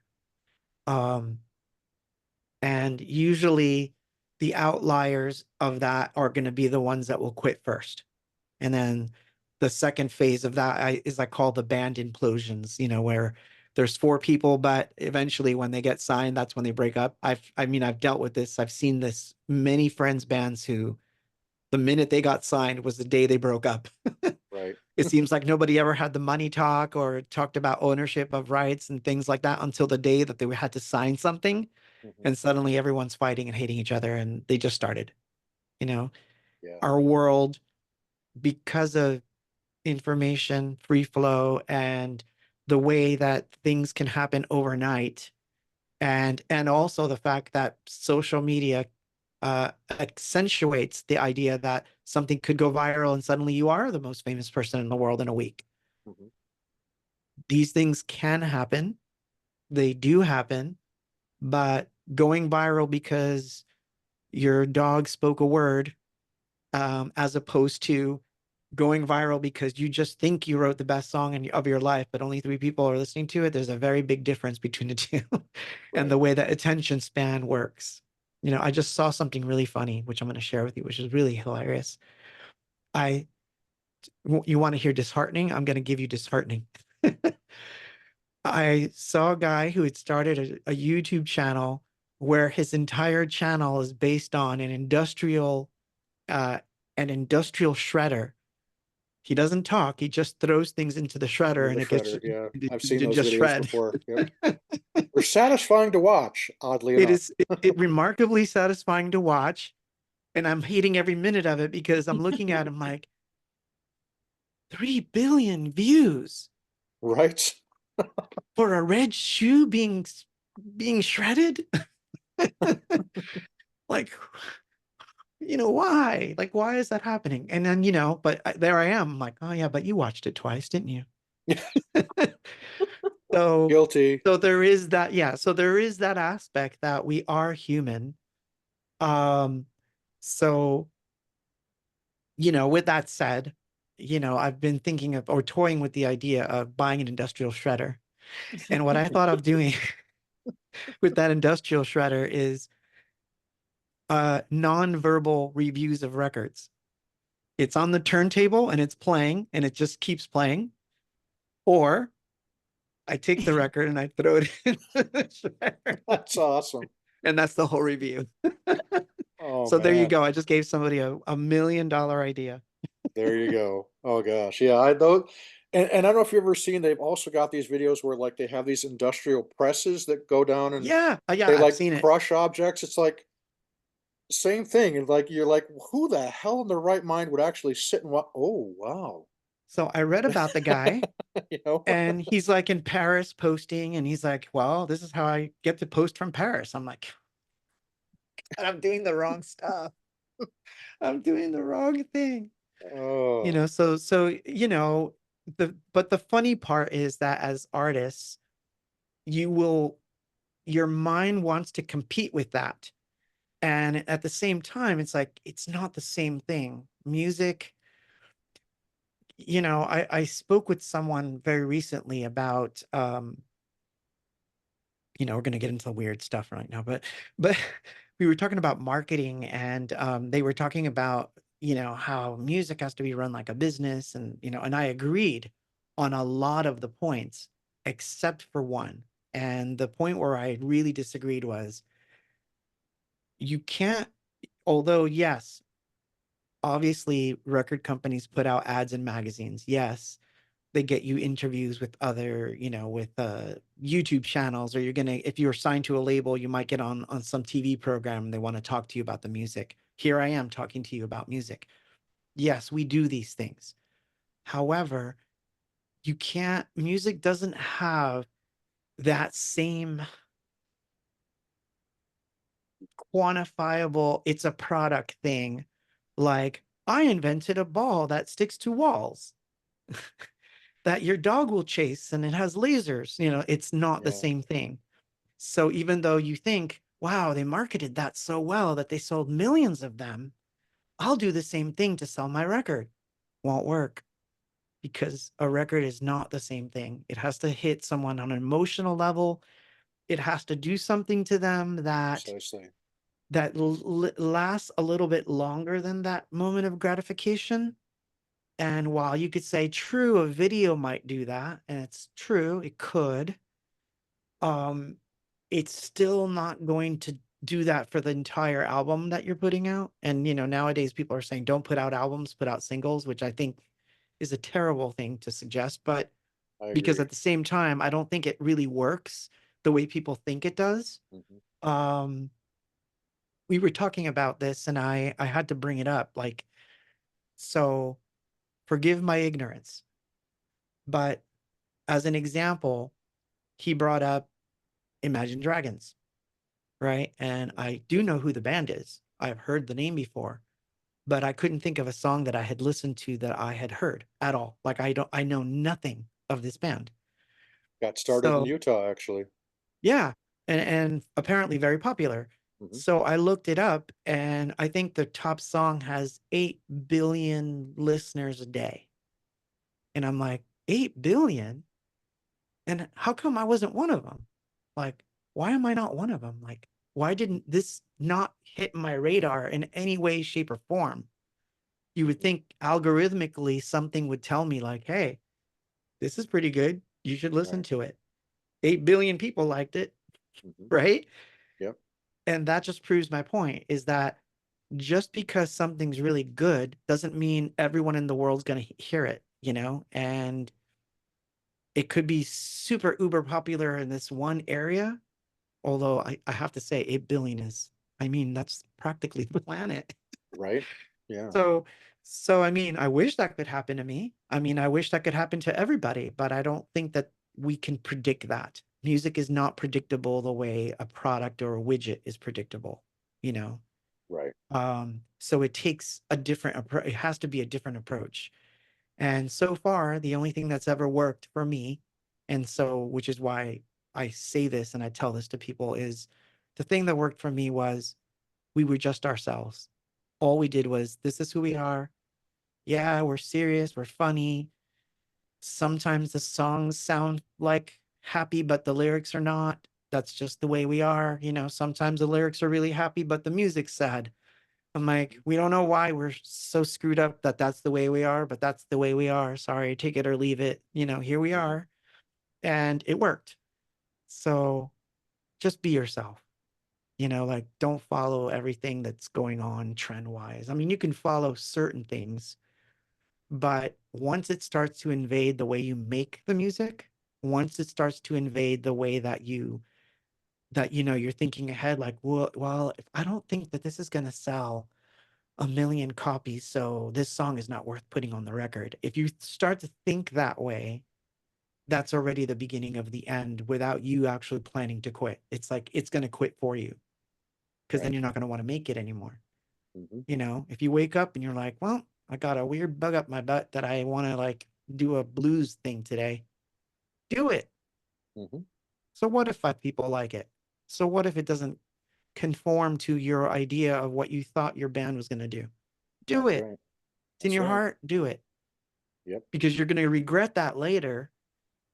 And usually the outliers of that are going to be the ones that will quit first. And then the second phase of that is I call the band implosions, where there's 4 people, but eventually when they get signed, that's when they break up. I've dealt with this. I've seen this many friends bands who the minute they got signed was the day they broke up. Right. It seems like nobody ever had the money talk or talked about ownership of rights and things like that until the day that they had to sign something. And suddenly everyone's fighting and hating each other. And they just started, Yeah. our world, because of information, free flow, and the way that things can happen overnight. And also the fact that social media accentuates the idea that something could go viral and suddenly you are the most famous person in the world in a week. These things can happen. They do happen, but going viral because your dog spoke a word, as opposed to going viral because you just think you wrote the best song of your life, but only 3 people are listening to it. There's a very big difference between the two and the way that attention span works. I just saw something really funny, which I'm going to share with you, which is really hilarious. You want to hear disheartening? I'm going to give you disheartening. I saw a guy who had started a YouTube channel where his entire channel is based on uh, an industrial shredder He doesn't talk. He just throws things into the shredder, Into the and it gets shredder. Yeah, I've seen to those just videos shred. before. Yep. They're satisfying to watch, oddly It enough. is remarkably satisfying to watch, and I'm hating every minute of it because I'm looking at him like 3 billion views Right? for a red shoe being shredded. Like, why? Like, why is that happening? And then, but there I am. I'm like, oh yeah, but you watched it twice, didn't you? So, Guilty. so there is that, yeah. So there is that aspect that we are human. Um, so, with that said, I've been thinking of or toying with the idea of buying an industrial shredder. And what I thought of doing with that industrial shredder is non-verbal reviews of records. It's on the turntable and it's playing and it just keeps playing. Or I take the record and I throw it in the shredder. That's awesome. And that's the whole review. Oh So there you man. go. I just gave somebody a $1 million idea. There you go. Oh gosh. Yeah, I know. And I don't know if you've ever seen, they've also got these videos where like they have these industrial presses that go down and Yeah. Yeah, they I've like seen it. crush objects. It's like same thing. And like you're like, who the hell in their right mind would actually sit and watch? Oh wow. So I read about the guy You know? and he's like in Paris posting and he's like, well, this is how I get to post from Paris. I'm like, God, I'm doing the wrong stuff. I'm doing the wrong thing. Oh, But the funny part is that as artists, your mind wants to compete with that. And at the same time, it's like, it's not the same thing. Music, I spoke with someone very recently about, we're going to get into weird stuff right now, but we were talking about marketing and they were talking about, how music has to be run like a business. And I agreed on a lot of the points, except for one. And the point where I really disagreed was you can't, although, yes, obviously record companies put out ads in magazines. Yes, they get you interviews with other, with YouTube channels, or if you're signed to a label, you might get on some TV program and they want to talk to you about the music. Here I am talking to you about music. Yes, we do these things. However, music doesn't have that same quantifiable, it's a product thing. Like, I invented a ball that sticks to walls that your dog will chase and it has lasers. It's not the yeah. same thing. So even though you think, wow, they marketed that so well that they sold millions of them, I'll do the same thing to sell my record. Won't work because a record is not the same thing. It has to hit someone on an emotional level. It has to do something to them Precisely. that lasts a little bit longer than that moment of gratification. And while you could say, true, a video might do that, and it's true, it could, um, it's still not going to do that for the entire album that you're putting out. And, nowadays people are saying, don't put out albums, put out singles, which I think is a terrible thing to suggest. But I because agree. at the same time, I don't think it really works the way people think it does. Mhm. Um, we were talking about this and I had to bring it up. Like, so forgive my ignorance, but as an example, he brought up Imagine Dragons, right? And I do know who the band is. I've heard the name before, but I couldn't think of a song that I had listened to that I had heard at all. Like I know nothing of this band. Got started in So Utah, actually. yeah, and apparently very popular. Hmm. So I looked it up and I think the top song has 8 billion listeners a day. And I'm like, 8 billion? And how come I wasn't one of them? Like, why am I not one of them? Like, why didn't this not hit my radar in any way, shape, or form? You would think algorithmically something would tell me, like, hey, this is pretty good. You should listen Right. to it. 8 billion people liked it, Hmm. right? Yep. And that just proves my point is that just because something's really good doesn't mean everyone in the world's going to hear it, you know? And it could be super uber popular in this one area. Although I have to say 8 billion is, I mean, that's practically the planet. Right. Yeah. So, so I mean, I wish that could happen to me. I mean, I wish that could happen to everybody, but I don't think that we can predict that. Music is not predictable the way a product or a widget is predictable, you know? Right. So it takes a different approach. It has to be a different approach. And so far, the only thing that's ever worked for me, and so which is why I say this and I tell this to people, is the thing that worked for me was we were just ourselves. All we did was, this is who we are. Yeah, we're serious, we're funny. Sometimes the songs sound like happy, but the lyrics are not. That's just the way we are. You know, sometimes the lyrics are really happy, but the music's sad. I'm like, we don't know why we're so screwed up that that's the way we are, but that's the way we are. Sorry, take it or leave it. You know, here we Mhm. are. And it worked. So just be yourself. You know, like don't follow everything that's going on trend wise. I mean, you can follow certain things, but once it starts to invade the way you make the music, once it starts to invade the way that you know, you're thinking ahead, like, well, if I don't think that this is going to sell 1 million copies, so this song is not worth putting on the record. If you start to think that way, that's already the beginning of the end without you actually planning to quit. It's like it's going to quit for you because then Right. you're not going to want to make it anymore. Hmm. You know, if you wake up and you're like, well, I got a weird bug up my butt that I want to like do a blues thing today, do it. Hmm. So what if 5 people like it? So what if it doesn't conform to your idea of what you thought your band was going to do? Do That's it. right. It's in That's your right. heart. Do it. Yep. Because you're going to regret that later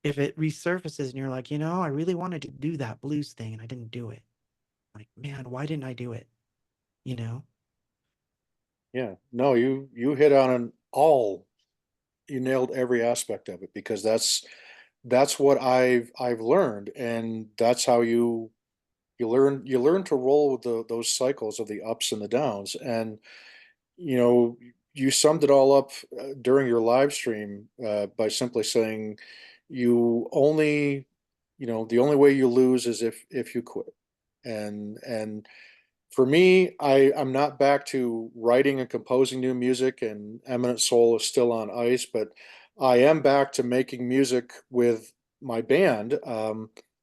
if it resurfaces and you're like, you know, I really wanted to do that blues thing and I didn't do it. Like, man, why didn't I do it? You know? Yeah. No, you hit on an all. You nailed every aspect of it because that's what I've learned, and that's how you learn to roll with those cycles of the ups and the downs. And you know, you summed it all up during your live stream by simply saying you only, the only way you lose is if you quit. And for me, I'm not back to writing and composing new music, and Eminent Soul is still on ice, but I am back to making music with my band.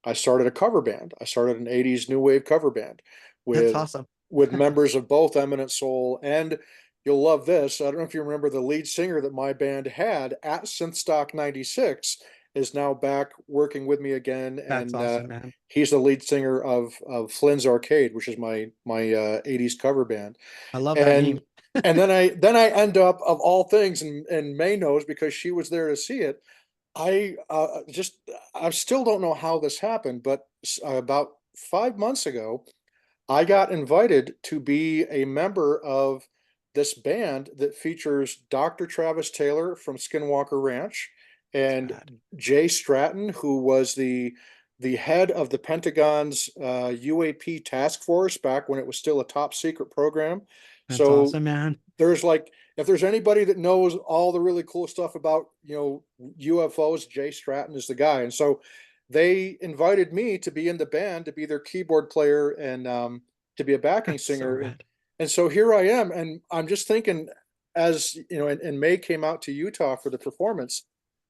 I started a cover band. I started an 80s new wave cover band That's with awesome. members of both Eminent Soul, and you'll love this. I don't know if you remember the lead singer that my band had at Synthstock 96 is now back working with me again, That's and awesome, man. he's the lead singer of Flynn's Arcade, which is my 80s cover band. I love that And name. then I end up, of all things, and May knows because she was there to see it. I still don't know how this happened, but about 5 months ago, I got invited to be a member of this band that features Dr. Travis Taylor from Skinwalker Ranch That's and rad. Jay Stratton, who was the head of the Pentagon's UAP task force back when it was still a top secret program. That's So awesome, man. there's like, if there's anybody that knows all the really cool stuff about, UFOs, Jay Stratton is the guy. And so they invited me to be in the band, to be their keyboard player, and to be a backing That's so singer. And rad. so here I am, and I'm just thinking, as you know, and May came out to Utah for the performance,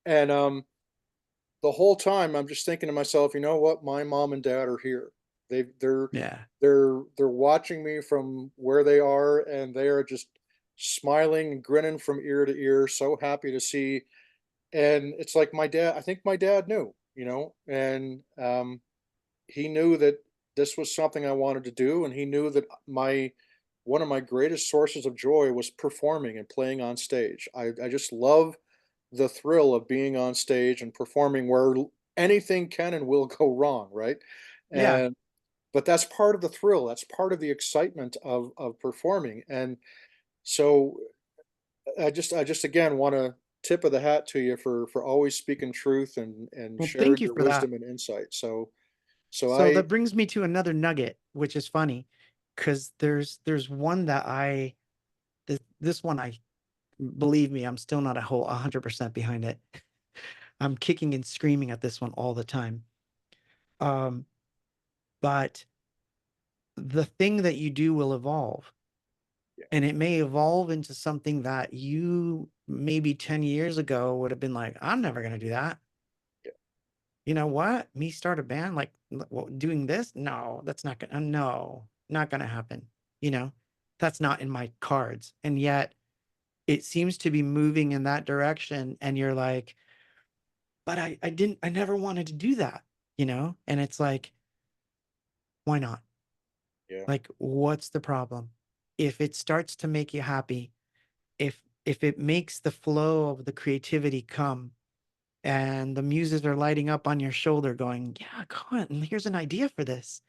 and the whole time I'm just thinking to myself, you know what, my mom and dad are here. They they're Yeah. they're watching me from where they are, and they are just smiling and grinning from ear to ear, so happy to see. And it's like my dad, I think my dad knew, and he knew that this was something I wanted to do, and he knew that my one of my greatest sources of joy was performing and playing on stage. I just love the thrill of being on stage and performing where anything can and will go wrong, right? Yeah. And but that's part of the thrill. That's part of the excitement of performing. And so I just again want to tip of the hat to you for always speaking truth and Well, thank sharing you your for that. wisdom and insight. So So I that brings me to another nugget, which is funny. because there's one that this one, I believe me, I'm still not 100% behind it. I'm kicking and screaming at this one all the time. Um, but the thing that you do will evolve, Yeah. and it may evolve into something that you maybe 10 years ago would have been like, I'm never going to do that. Yeah. You know what? Me start a band like doing this? No, that's not gonna, no, not gonna happen. You know, that's not in my cards. And yet it seems to be moving in that direction. And you're like, but I never wanted to do that, you know? And it's like, why not? Yeah. Like, what's the problem? If it starts to make you happy, if it makes the flow of the creativity come, and the muses are lighting up on your shoulder going, yeah, come on, here's an idea for this.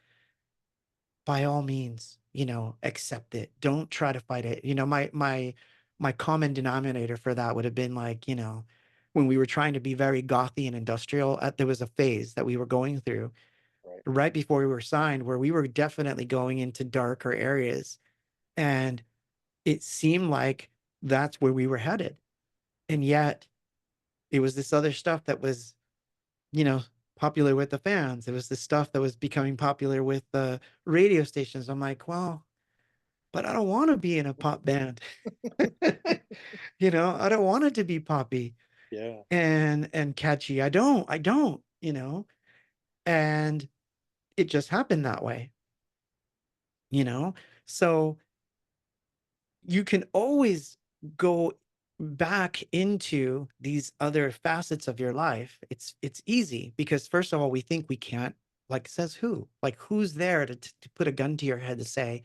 By all means, you know, accept it. Don't try to fight it. You know, my common denominator for that would have been like, you know, when we were trying to be very gothy and industrial, there was a phase that we were going through Right. right before we were signed where we were definitely going into darker areas. And it seemed like that's where we were headed. And yet it was this other stuff that was, you know, popular with the fans. It was the stuff that was becoming popular with the radio stations. I'm like, well, but I don't want to be in a pop band. You know, I don't want it to be poppy Yeah. and catchy. I don't, you know. And it just happened that way, you know. So you can always go back into these other facets of your life. It's easy because first of all, we think we can't, like says who? Like who's there to put a gun to your head to say,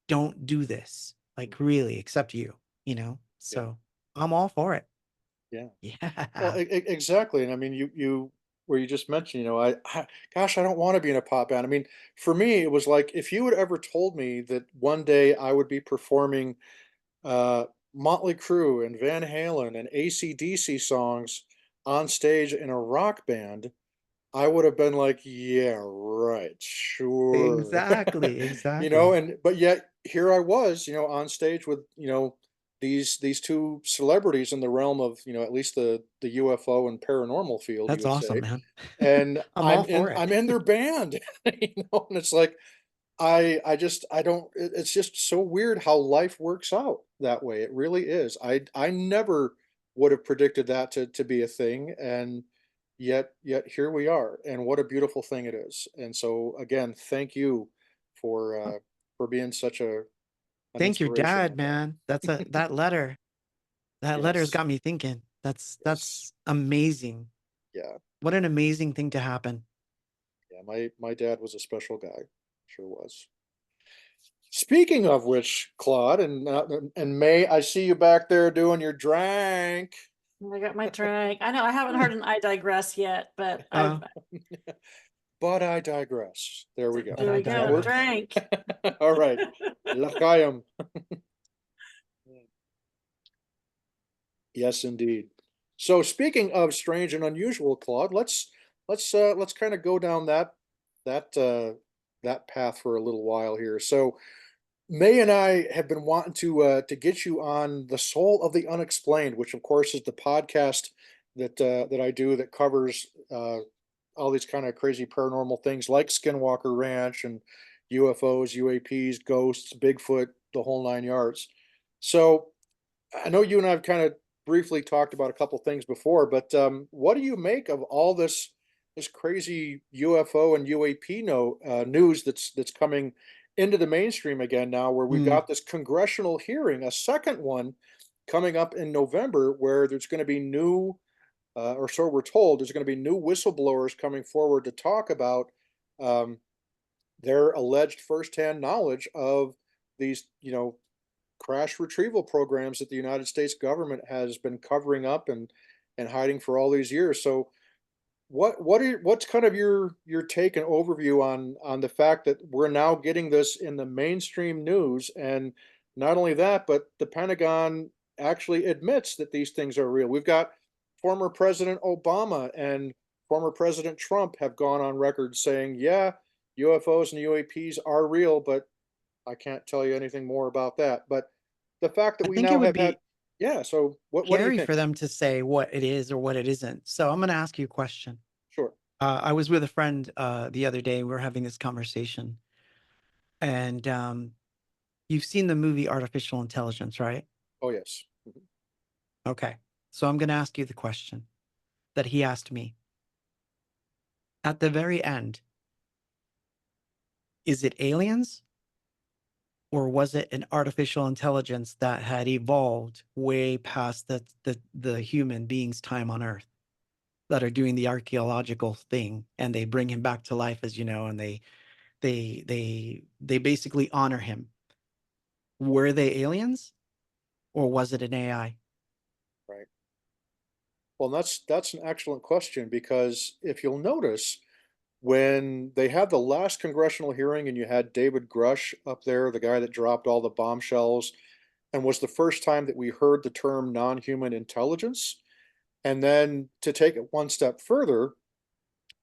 don't do this? Like really, except you know? Yeah. So I'm all for it. Yeah. Well, Yeah. exactly. And I mean, you where you just mentioned, gosh, I don't want to be in a pop band. I mean, for me, it was like if you had ever told me that one day I would be performing uh, Motley Crue and Van Halen and AC/DC songs on stage in a rock band, I would have been like, yeah, right, sure. Exactly, exactly. And but yet here I was, on stage with, these two celebrities in the realm of, at least the UFO and paranormal field, you That's would awesome, say. man. And I'm all for it. I'm in their band, and it's like I don't it's just so weird how life works out that way. It really is. I never would have predicted that to be a thing, and yet here we are, and what a beautiful thing it is. And so again, thank you Oh, for being such an thank your inspiration dad, on that. man. That letter. That letter's Yes. got me thinking. Yes. That's amazing. Yeah. What an amazing thing to happen. Yeah. My dad was a special guy. Sure was. Speaking of which, Claude and May, I see you back there doing your drank. I got my drink. I know I haven't heard an I digress yet, but Uh, But I digress. There we go. but there I we Now go. we're digress. Drank. all right. L'chaim. Yes, indeed. So speaking of strange and unusual, Claude, let's kind of go down that that path for a little while here. So May and I have been wanting to get you on the Soul of the Unexplained, which of course is the podcast that I do that covers all these kind of crazy paranormal things like Skinwalker Ranch and UFOs, UAPs, ghosts, Bigfoot, the whole nine yards. So I know you and I have kind of briefly talked about a couple things before, but what do you make of all this crazy UFO and UAP news that's coming into the mainstream again now, where we've Mm, got this congressional hearing, a second one coming up in November, where there's going to be new, or so we're told, there's going to be new whistleblowers coming forward to talk about um, their alleged firsthand knowledge of these, crash retrieval programs that the United States government has been covering up and hiding for all these years. So what's kind of your take and overview on the fact that we're now getting this in the mainstream news, and not only that, but the Pentagon actually admits that these things are real. We've got former President Obama and former President Trump have gone on record saying, yeah, UFOs and UAPs are real, but I can't tell you anything more about that. But the fact that I we think it now would have had, be yeah. So what do you scary think? for them to say what it is or what it isn't. So I'm going to ask you a question. Sure. I was with a friend the other day. We were having this conversation, and you've seen the movie Artificial Intelligence, right? Oh yes. Mhm. Okay. So I'm going to ask you the question that he asked me. At the very end, is it aliens or was it an artificial intelligence that had evolved way past the human being's time on Earth that are doing the archaeological thing and they bring him back to life, as you know, and they basically honor him. Were they aliens or was it an AI? Right. Well, that's an excellent question because if you'll notice, when they had the last congressional hearing and you had David Grush up there, the guy that dropped all the bombshells, and was the first time that we heard the term non-human intelligence. And then to take it one step further,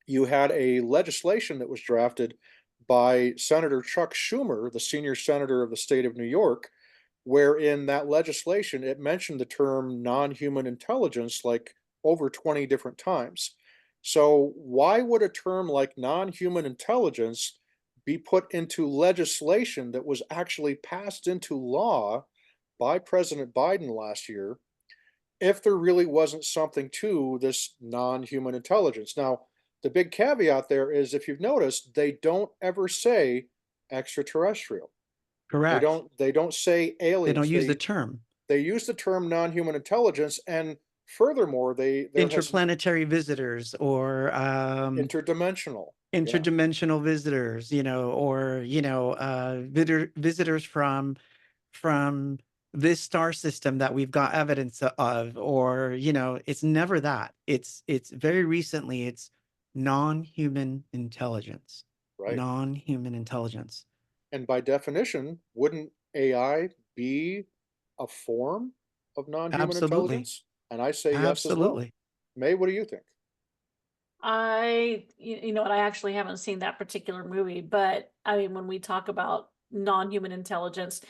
you had a legislation that was drafted by Senator Chuck Schumer, the senior senator of the state of New York, wherein that legislation it mentioned the term non-human intelligence like over 20 different times. So why would a term like non-human intelligence be put into legislation that was actually passed into law by President Biden last year if there really wasn't something to this non-human intelligence? Now, the big caveat there is if you've noticed, they don't ever say extraterrestrial. Correct. They don't say They don't aliens. use the term. They use the term non-human intelligence, and furthermore, there has Interplanetary visitors or interdimensional. Yeah, interdimensional visitors, or visitors from this star system that we've got evidence of, or it's never that. It's very recently it's non-human intelligence, right. non-human intelligence. And by definition, wouldn't AI be a form of non-human Absolutely, intelligence? And I say yes as well. absolutely. May, what do you think? You know what, I actually haven't seen that particular movie, but I mean, when we talk about non-human intelligence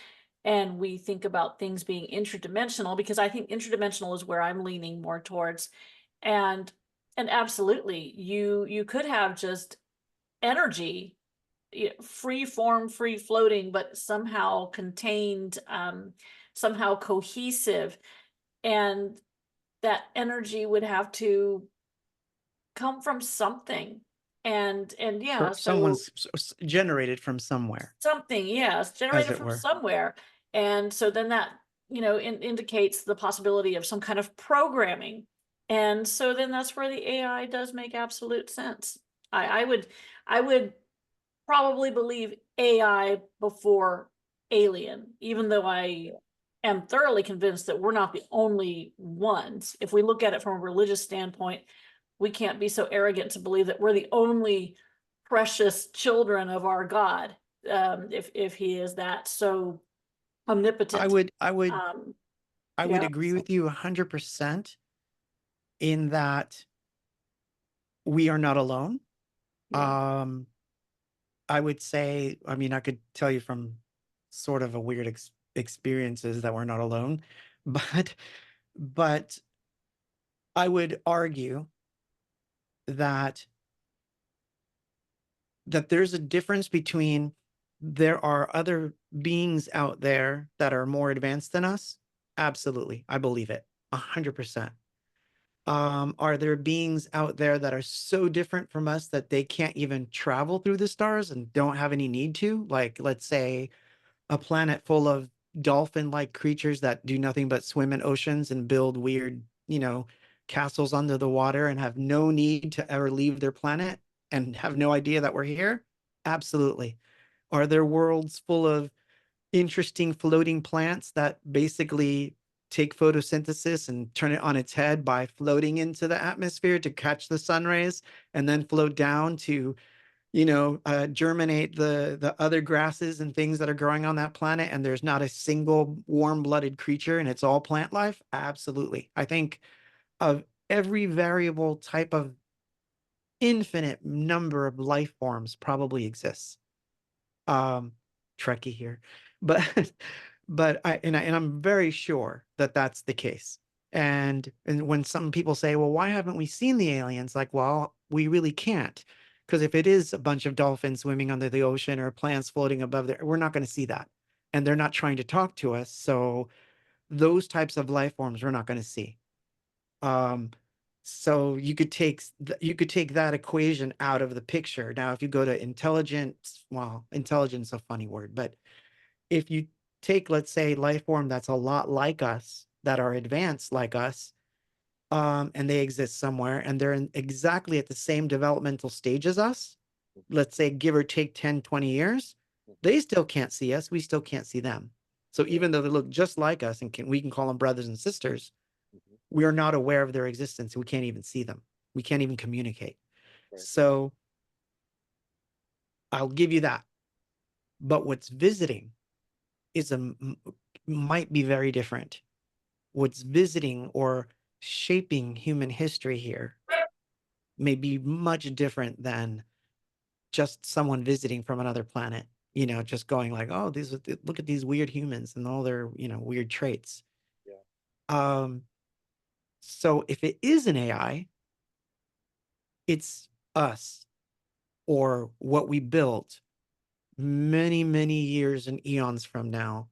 and we think about things being interdimensional, because I think interdimensional is where I'm leaning more towards. And and absolutely, you could have just energy, free form, free floating, but somehow contained, somehow cohesive, and that energy would have to come from something. And yeah, so Someone's generated from somewhere, something, yes, as generated it from were. somewhere. And so then that, indicates the possibility of some kind of programming. And so then that's where the AI does make absolute sense. I would probably believe AI before alien, even though I am thoroughly convinced that we're not the only ones. If we look at it from a religious standpoint, we can't be so arrogant to believe that we're the only precious children of our God, if he is that so I omnipotent. would I would Um, I would yeah, agree with you 100% in that we are not alone. yeah. Um, I would say, I mean, I could tell you from sort of a weird experiences that we're not alone, but but I would argue that there's a difference between there are other beings out there that are more advanced than us. Absolutely, I believe it 100%. Are there beings out there that are so different from us that they can't even travel through the stars and don't have any need to? Like, let's say a planet full of dolphin-like creatures that do nothing but swim in oceans and build weird, castles under the water and have no need to ever leave their planet and have no idea that we're here? Absolutely. Are there worlds full of interesting floating plants that basically take photosynthesis and turn it on its head by floating into the atmosphere to catch the sun rays and then float down to germinate the other grasses and things that are growing on that planet, and there's not a single warm-blooded creature and it's all plant life? Absolutely. I think of every variable type of infinite number of life forms probably exists. Um, Trekkie here, but but I'm very sure that that's the case. And when some people say, well, why haven't we seen the aliens? Like, well, we really can't, because if it is a bunch of dolphins swimming under the ocean or plants floating above there, we're not going to see that, and they're not trying to talk to us. So those types of life forms we're not going to see. Um, so you could take that equation out of the picture. Now, if you go to intelligence, well, intelligence is a funny word, but if you take, let's say, life form that's a lot like us, that are advanced like us, and they exist somewhere, and they're in exactly at the same developmental stage as us, let's say give or take 10, 20 years, they still can't see us. We still can't see them. So even though they look just like us and we can call them brothers and sisters, we are not aware of their existence. We can't even see them. We can't even communicate. Right. So I'll give you that. But what's visiting is might be very different. What's visiting or shaping human history here may be much different than just someone visiting from another planet, you know, just going like, oh, look at these weird humans and all their, you know, weird traits. Yeah. So if it is an AI, it's us or what we built many, many years and eons from now,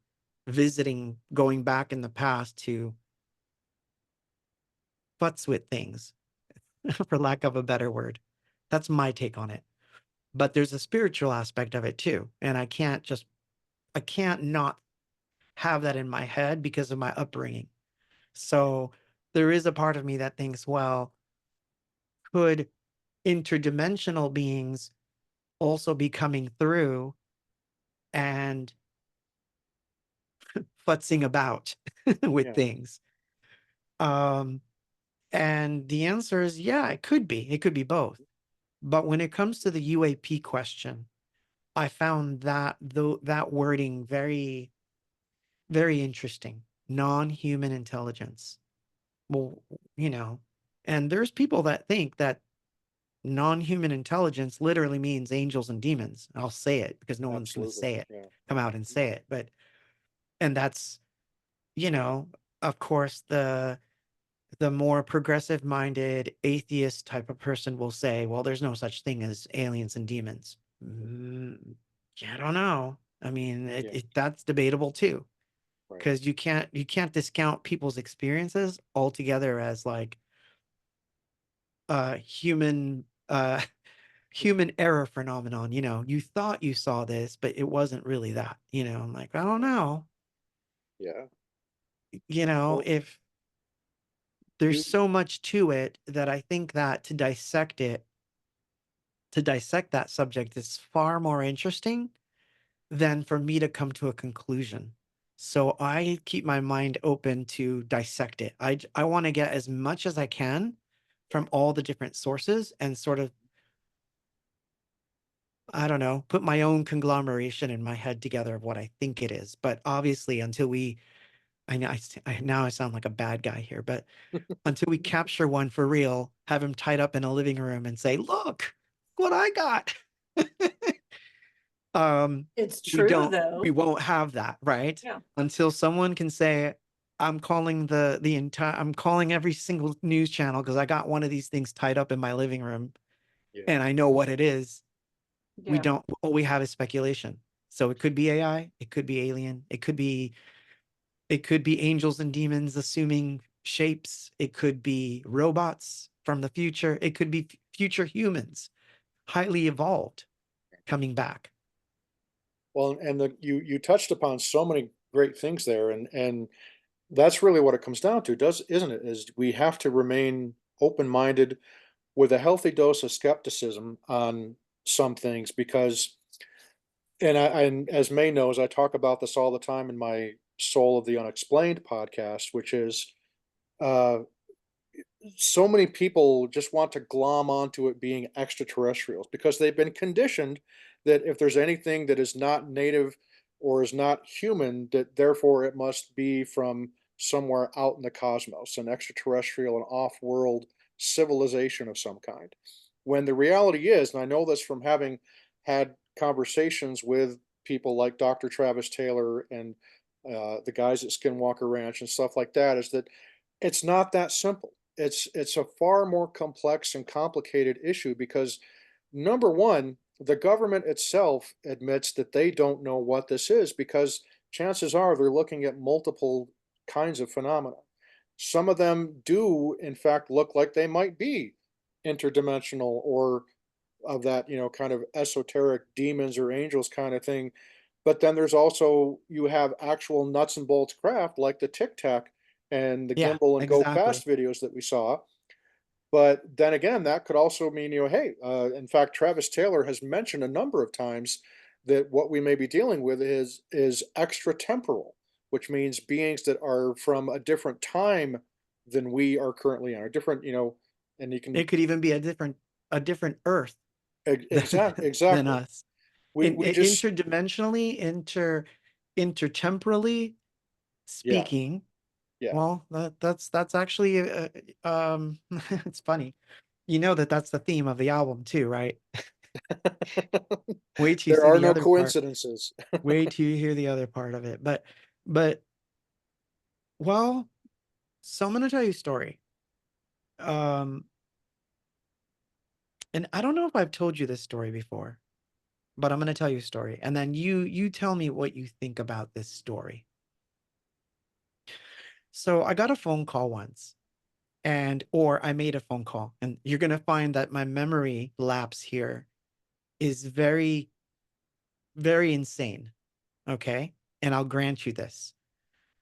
visiting, going back in the past to futz with things, for lack of a better word. That's my take on it. But there's a spiritual aspect of it too. And I can't not have that in my head because of my upbringing. So there is a part of me that thinks, well, could interdimensional beings also be coming through and futzing about with Yeah. things? And the answer is, yeah, it could be. It could be both. But when it comes to the UAP question, I found that wording very, very interesting. Non-human intelligence. Well, you know, and there's people that think that non-human intelligence literally means angels and demons. I'll say it because no one's going to Absolutely. say it, Yeah. come out and say it. But, and that's, you know, of course, the more progressive minded atheist type of person will say, well, there's no such thing as aliens and demons. I don't know. I mean, Yeah. that's debatable too, Right. because you can't discount people's experiences altogether as like human human error phenomenon. You know, you thought you saw this, but it wasn't really that. You know, I'm like, I don't know. Yeah. You know, Well, if there's you, so much to it that I think that to dissect that subject is far more interesting than for me to come to a conclusion. So I keep my mind open to dissect it. I want to get as much as I can from all the different sources and sort of, I don't know, put my own conglomeration in my head together of what I think it is. But obviously, until I know now I sound like a bad guy here, but until we capture one for real, have him tied up in a living room and say, look what I got. It's true though. We won't have that, right? Yeah. Until someone can say, I'm calling I'm calling every single news channel because I got one of these things tied up in my living room yeah. and I know what it is. We Yeah. don't, all we have is speculation. So it could be AI, it could be alien, it could be angels and demons assuming shapes, it could be robots from the future, it could be future humans, highly evolved, coming back. Well, and you touched upon so many great things there, and that's really what it comes down to, isn't it? Is we have to remain open-minded with a healthy dose of skepticism on some things because, and as May knows, I talk about this all the time in my Soul of the Unexplained podcast, which is uh, so many people just want to glom onto it being extraterrestrials because they've been conditioned that if there's anything that is not native or is not human, that therefore it must be from somewhere out in the cosmos, an extraterrestrial, an off-world civilization of some kind. When the reality is, and I know this from having had conversations with people like Dr. Travis Taylor and the guys at Skinwalker Ranch and stuff like that is that it's not that simple. It's a far more complex and complicated issue because number one, the government itself admits that they don't know what this is because chances are they're looking at multiple kinds of phenomena. Some of them do, in fact, look like they might be interdimensional or of that, kind of esoteric demons or angels kind of thing. But then there's also, you have actual nuts and bolts craft like the Tic Tac and the Yeah, gimbal and Go exactly. Fast videos that we saw. But then again, that could also mean, hey, in fact, Travis Taylor has mentioned a number of times that what we may be dealing with is extratemporal, which means beings that are from a different time than we are currently on, or different, and you can It could even be a different Earth than exactly. us. We just Interdimensionally, intertemporally yeah, speaking. yeah. Well, that's actually it's funny. You know that's the theme of the album too, right? Wait till you There see are the no other part. coincidences. Wait till you hear the other part of it. But well, so I'm gonna tell you a story. Um, and I don't know if I've told you this story before, but I'm gonna tell you a story, and then you tell me what you think about this story. So I got a phone call once, or I made a phone call, and you're gonna find that my memory lapse here is very, very insane. Okay, and I'll grant you this.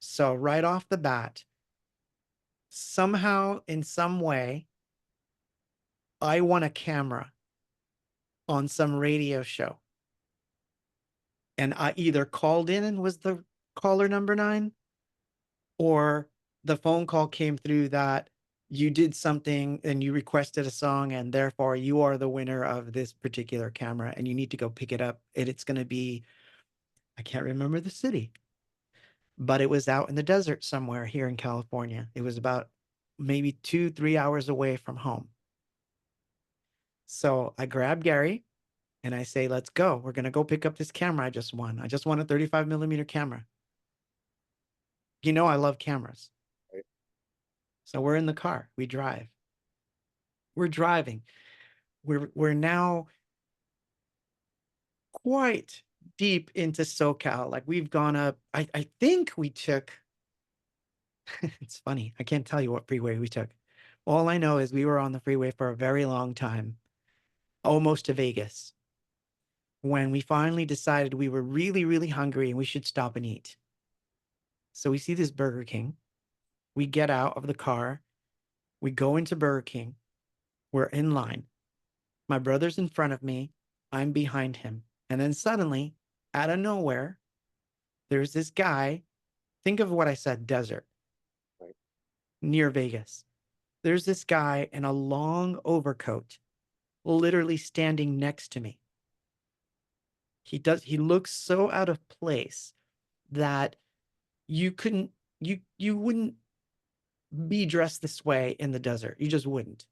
So right off the bat, somehow, in some way, I won a camera on some radio show. And I either called in and was the caller number 9, or the phone call came through that you did something and you requested a song, and therefore you are the winner of this particular camera and you need to go pick it up. And it's going to be, I can't remember the city, but it was out in the desert somewhere here in California. It was about maybe 2-3 hours away from home. So I grabbed Gary and I say, let's go. We're going to go pick up this camera I just won. I just won a 35 millimeter camera. You know, I love cameras. Right. So we're in the car. We drive. We're driving. We're now quite deep into SoCal. Like we've gone up. I think we took, it's funny. I can't tell you what freeway we took. All I know is we were on the freeway for a very long time, almost to Vegas, when we finally decided we were really, really hungry and we should stop and eat. So we see this Burger King. We get out of the car. We go into Burger King. We're in line. My brother's in front of me. I'm behind him. And then suddenly, out of nowhere, there's this guy. Think of what I said, desert, Right. near Vegas. There's this guy in a long overcoat, literally standing next to me. He looks so out of place that you wouldn't be dressed this way in the desert. You just wouldn't.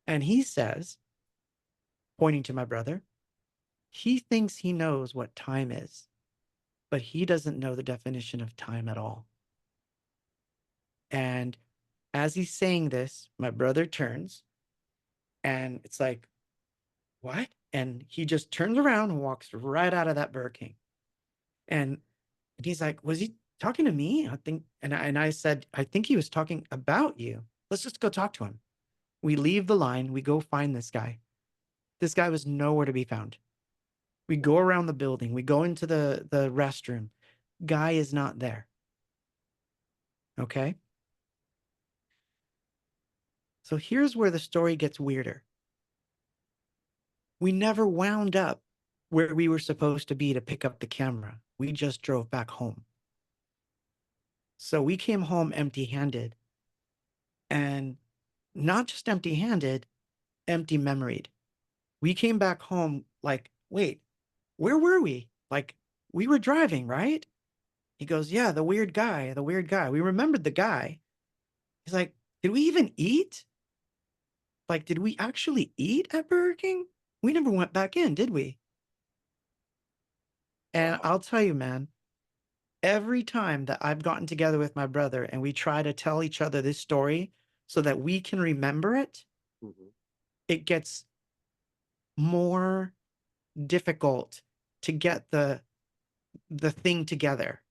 And he says, pointing to my brother, he thinks he knows what time is, but he doesn't know the definition of time at all. And as he's saying this, my brother turns and it's like, what? And he just turns around and walks right out of that Burger King. And he's like, was he talking to me? I think, and I said, I think he was talking about you. Let's just go talk to him. We leave the line. We go find this guy. This guy was nowhere to be found. We go around the building. We go into the restroom. Guy is not there. Okay. So here's where the story gets weirder. We never wound up where we were supposed to be to pick up the camera. We just drove back home. So we came home empty-handed, and not just empty-handed, empty-memoried. We came back home like, wait, where were we? Like, we were driving, right? He goes, yeah, the weird guy, the weird guy. We remembered the guy. He's like, did we even eat? Like, did we actually eat at Burger King? We never went back in, did we? And Wow. I'll tell you, man, every time that I've gotten together with my brother and we try to tell each other this story so that we can remember it, Mhm. it gets more difficult to get the thing together.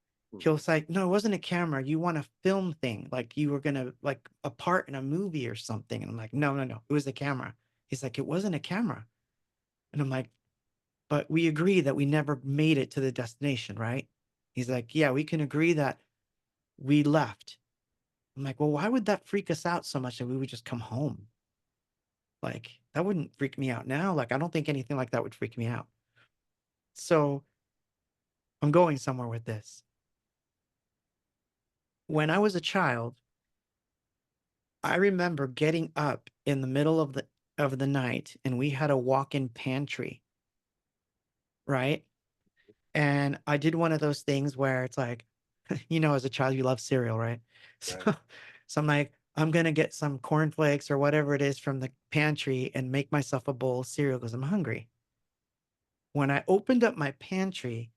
He'll Mhm. say, no, it wasn't a camera. You want a film thing, like you were gonna like a part in a movie or something. And I'm like, no, no, no, it was a camera. He's like, it wasn't a camera. And I'm like, but we agree that we never made it to the destination, right? He's like, yeah, we can agree that we left. I'm like, well, why would that freak us out so much that we would just come home? Like, that wouldn't freak me out now. Like, I don't think anything like that would freak me out. So I'm going somewhere with this. When I was a child, I remember getting up in the middle of the night and we had a walk-in pantry, right? And I did one of those things where it's like, as a child, you love cereal, right? Right. So I'm like, I'm gonna get some cornflakes or whatever it is from the pantry and make myself a bowl of cereal because I'm hungry. When I opened up my pantry,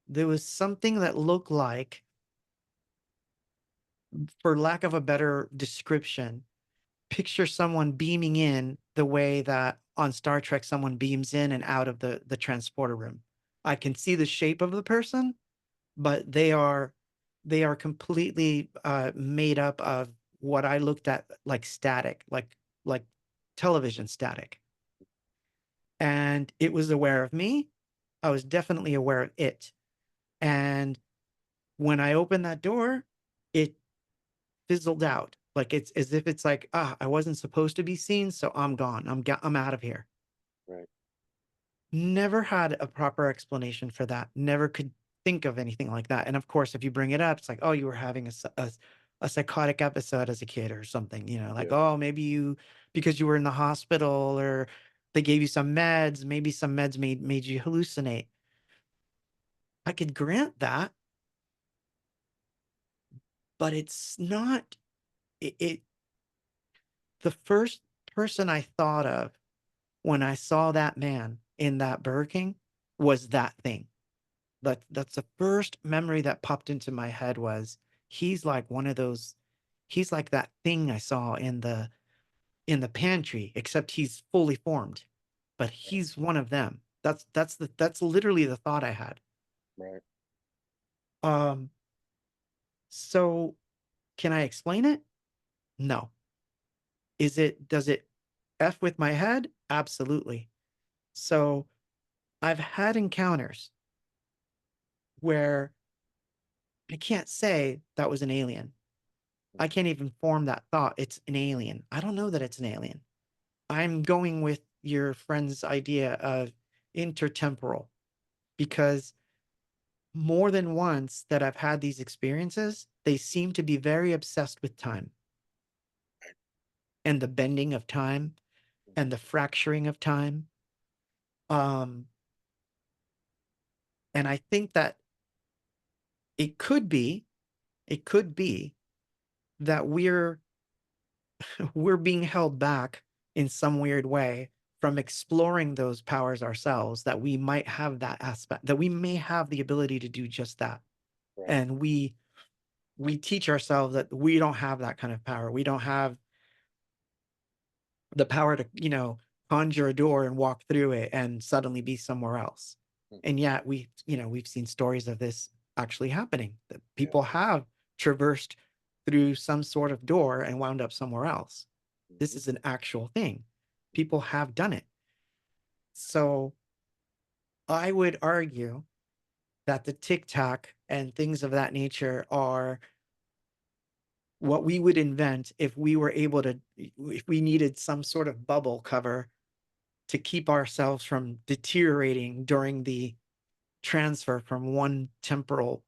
there was something that looked like, for lack of a better description, picture someone beaming in the way that on Star Trek someone beams in and out of the transporter room. I can see the shape of the person, but they are completely made up of what I looked at like static, like television static. And it was aware of me. I was definitely aware of it. And when I opened that door, it fizzled out. Like it's as if it's like, I wasn't supposed to be seen, so I'm gone. I'm out of here. Right. Never had a proper explanation for that. Never could think of anything like that. And of course, if you bring it up, it's like, oh, you were having a psychotic episode as a kid or something, like, Yeah. oh, maybe because you were in the hospital or they gave you some meds, maybe some meds made you hallucinate. I could grant that, but it's not it the first person I thought of when I saw that man in that Burger King was that thing. That's the first memory that popped into my head was he's like one of those he's like that thing I saw in the pantry, except he's fully formed. But he's one of them. That's literally the thought I had. Right. Um, so can I explain it? No. Does it F with my head? Absolutely. So I've had encounters where I can't say that was an alien. I can't even form that thought. It's an alien. I don't know that it's an alien. I'm going with your friend's idea of intertemporal because more than once that I've had these experiences, they seem to be very obsessed with time and the bending of time and the fracturing of time. Um, and I think that it could be, it could be that we're being held back in some weird way from exploring those powers ourselves, that we might have that aspect, that we may have the ability to do just that. Right. And we teach ourselves that we don't have that kind of power. We don't have the power to, conjure a door and walk through it and suddenly be somewhere else. Mhm. And yet we've seen stories of this actually happening, that Yeah. people have traversed through some sort of door and wound up somewhere else. This Mhm. is an actual thing. People have done it. So I would argue that the TikTok and things of that nature are what we would invent if we were able to, if we needed some sort of bubble cover to keep ourselves from deteriorating during the transfer from one temporal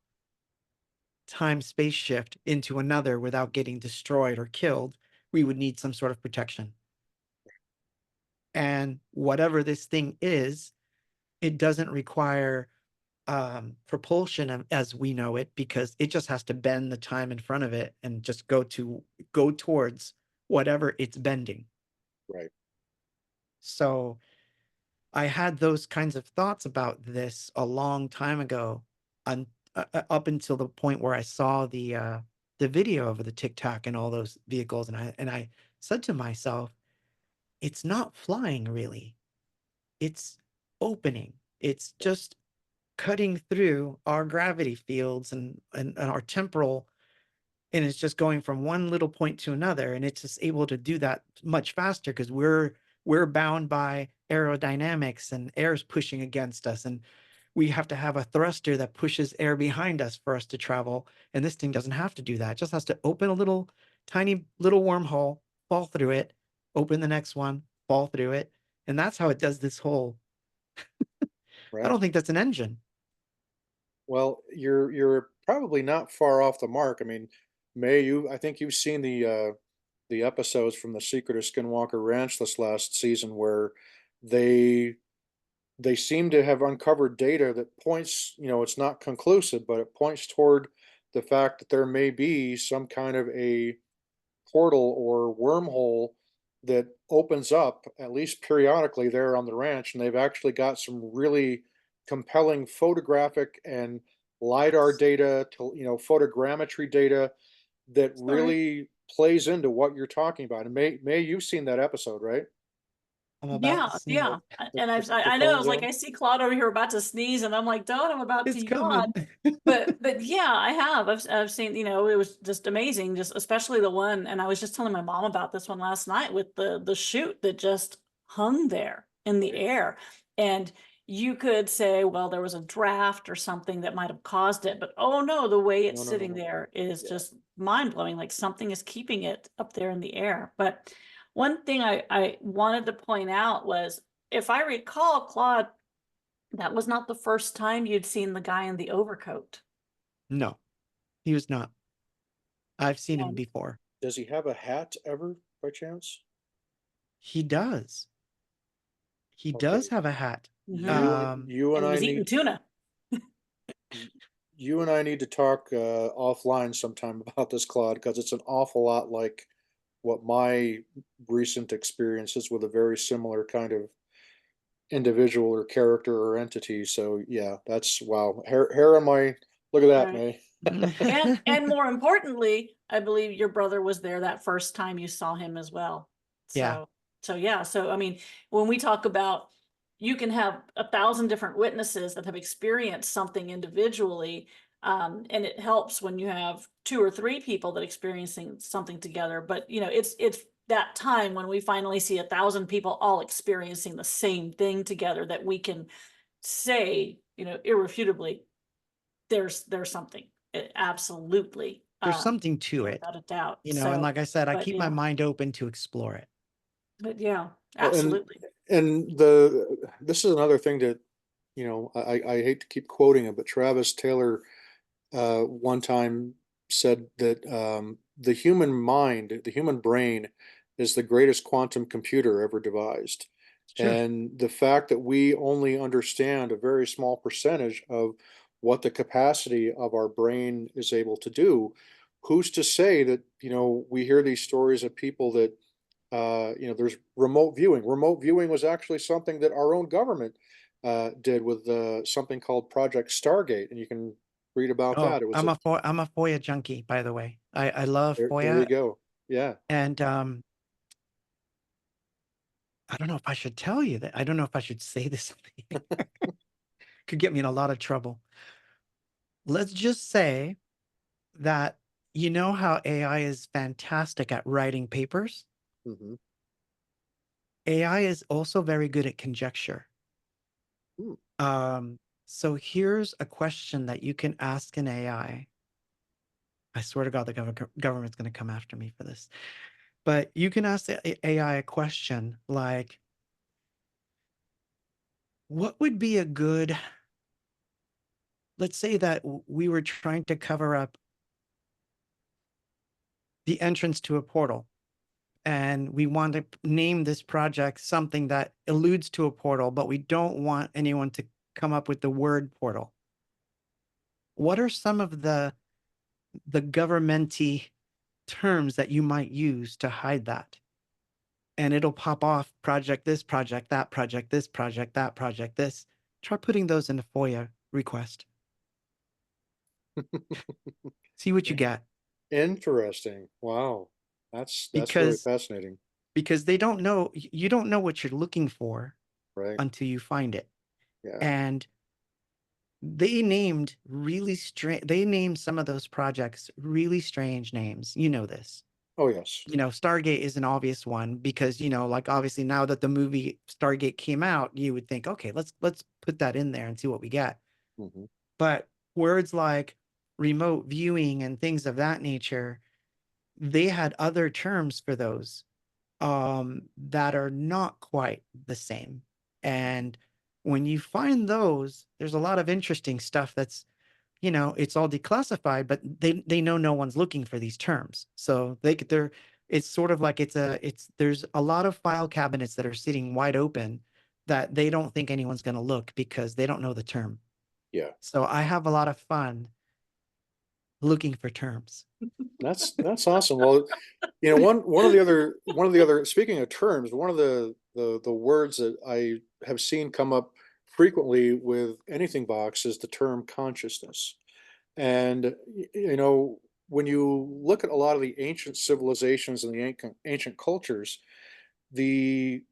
time space shift into another without getting destroyed or killed. We would need some sort of protection. And whatever this thing is, it doesn't require propulsion as we know it, because it just has to bend the time in front of it and just go towards whatever it's bending. Right. So I had those kinds of thoughts about this a long time ago, up until the point where I saw the video of the Tic Tac and all those vehicles, and I said to myself, it's not flying really. It's opening. It's just cutting through our gravity fields and our temporal, and it's just going from one little point to another, and it's just able to do that much faster because we're bound by aerodynamics, and air's pushing against us, and we have to have a thruster that pushes air behind us for us to travel. And this thing doesn't have to do that. It just has to open a little tiny little wormhole, fall through it, open the next one, fall through it. And that's how it does this whole. I Right. don't think that's an engine. Well, you're probably not far off the mark. I mean, I think you've seen the episodes from the Secret of Skinwalker Ranch this last season where they they seem to have uncovered data that points, it's not conclusive, but it points toward the fact that there may be some kind of a portal or wormhole that opens up at least periodically there on the ranch, and they've actually got some really compelling photographic and lidar Yes. data to photogrammetry data that Sorry. really plays into what you're talking about. And May, you've seen that episode, right? I'm about to Yeah, sneeze. yeah. And The I know, I phone was like, zone. I see Claude over here about to sneeze, and I'm like, don't, I'm about to It's yawn. coming. But yeah, I have. I've seen, it was just amazing, just especially the one, and I was just telling my mom about this one last night with the chute that just hung there in the Right. air. And you could say, well, there was a draft or something that might have caused it, but oh no, the way it's No, no, no, sitting no. there is Yeah. just mind-blowing, like something is keeping it up there in the air. But one thing I wanted to point out was, if I recall, Claude, that was not the first time you'd seen the guy in the overcoat. No, he was not. I've seen him And before. Does he have a hat ever by chance? He does. He does Okay. have a hat. You mhm, and you and and he I was eating need tuna. y- you and I need to talk offline sometime about this, Claude, because it's an awful lot like what my recent experiences with a very similar kind of individual or character or entity. So yeah, that's wow. Hair on my look at that, Right. May. And more importantly, I believe your brother was there that first time you saw him as well. Yeah, So yeah, so I mean, when we talk about, you can have 1,000 different witnesses that have experienced something individually, and it helps when you have 2 or 3 people that experiencing something together. But it's that time when we finally see 1,000 people all experiencing the same thing together that we can say, irrefutably, there's something. Absolutely, there's something to it, without a doubt. and So, like I said, I but keep my yeah, mind open to explore it. but yeah, Well, and absolutely. and this is another thing that I hate to keep quoting it, but Travis Taylor one time said that the human mind, the human brain, is the greatest quantum computer ever devised. Sure. And the fact that we only understand a very small percentage of what the capacity of our brain is able to do, who's to say that, we hear these stories of people that, there's remote viewing. Remote viewing was actually something that our own government did with something called Project Stargate, and you can read about Oh, that. It was a I'm a FOIA junkie, by the way. I love there you FOIA, go. Yeah. and I don't know if I should tell you that. I don't know if I should say this. Could get me in a lot of trouble. Let's just say that you know how AI is fantastic at writing papers. Hmm. AI is also very good at conjecture. Um, so here's a question that you can ask an AI. I swear to God, the government's going to come after me for this. But you can ask the AI a question like, what would be a good, let's say that we were trying to cover up the entrance to a portal, and we want to name this project something that alludes to a portal, but we don't want anyone to come up with the word portal. What are some of the governmenty terms that you might use to hide that? and it'll pop off project this, project that, project this, project that, project this. Try putting those in a FOIA request. See what you get. Interesting. Wow. That's really Because fascinating. they don't know, you don't know what you're looking for Right. until you find it. Yeah. And they named they named some of those projects really strange names. You know this. Oh, yes. You know, Stargate is an obvious one because, you know, like obviously now that the movie Stargate came out, you would think, okay, let's put that in there and see what we get. Hmm. But words like remote viewing and things of that nature, they had other terms for those that are not quite the same. And when you find those, there's a lot of interesting stuff that's, you know, it's all declassified, but they know no one's looking for these terms. So they're it's sort of like there's a lot of file cabinets that are sitting wide open that they don't think anyone's going to look because they don't know the term. Yeah. So I have a lot of fun looking for terms. That's awesome. Well, you know, one of the other speaking of terms, one of the words that I have seen come up frequently with anything box is the term consciousness. And you know, when you look at a lot of the ancient civilizations and the ancient cultures, the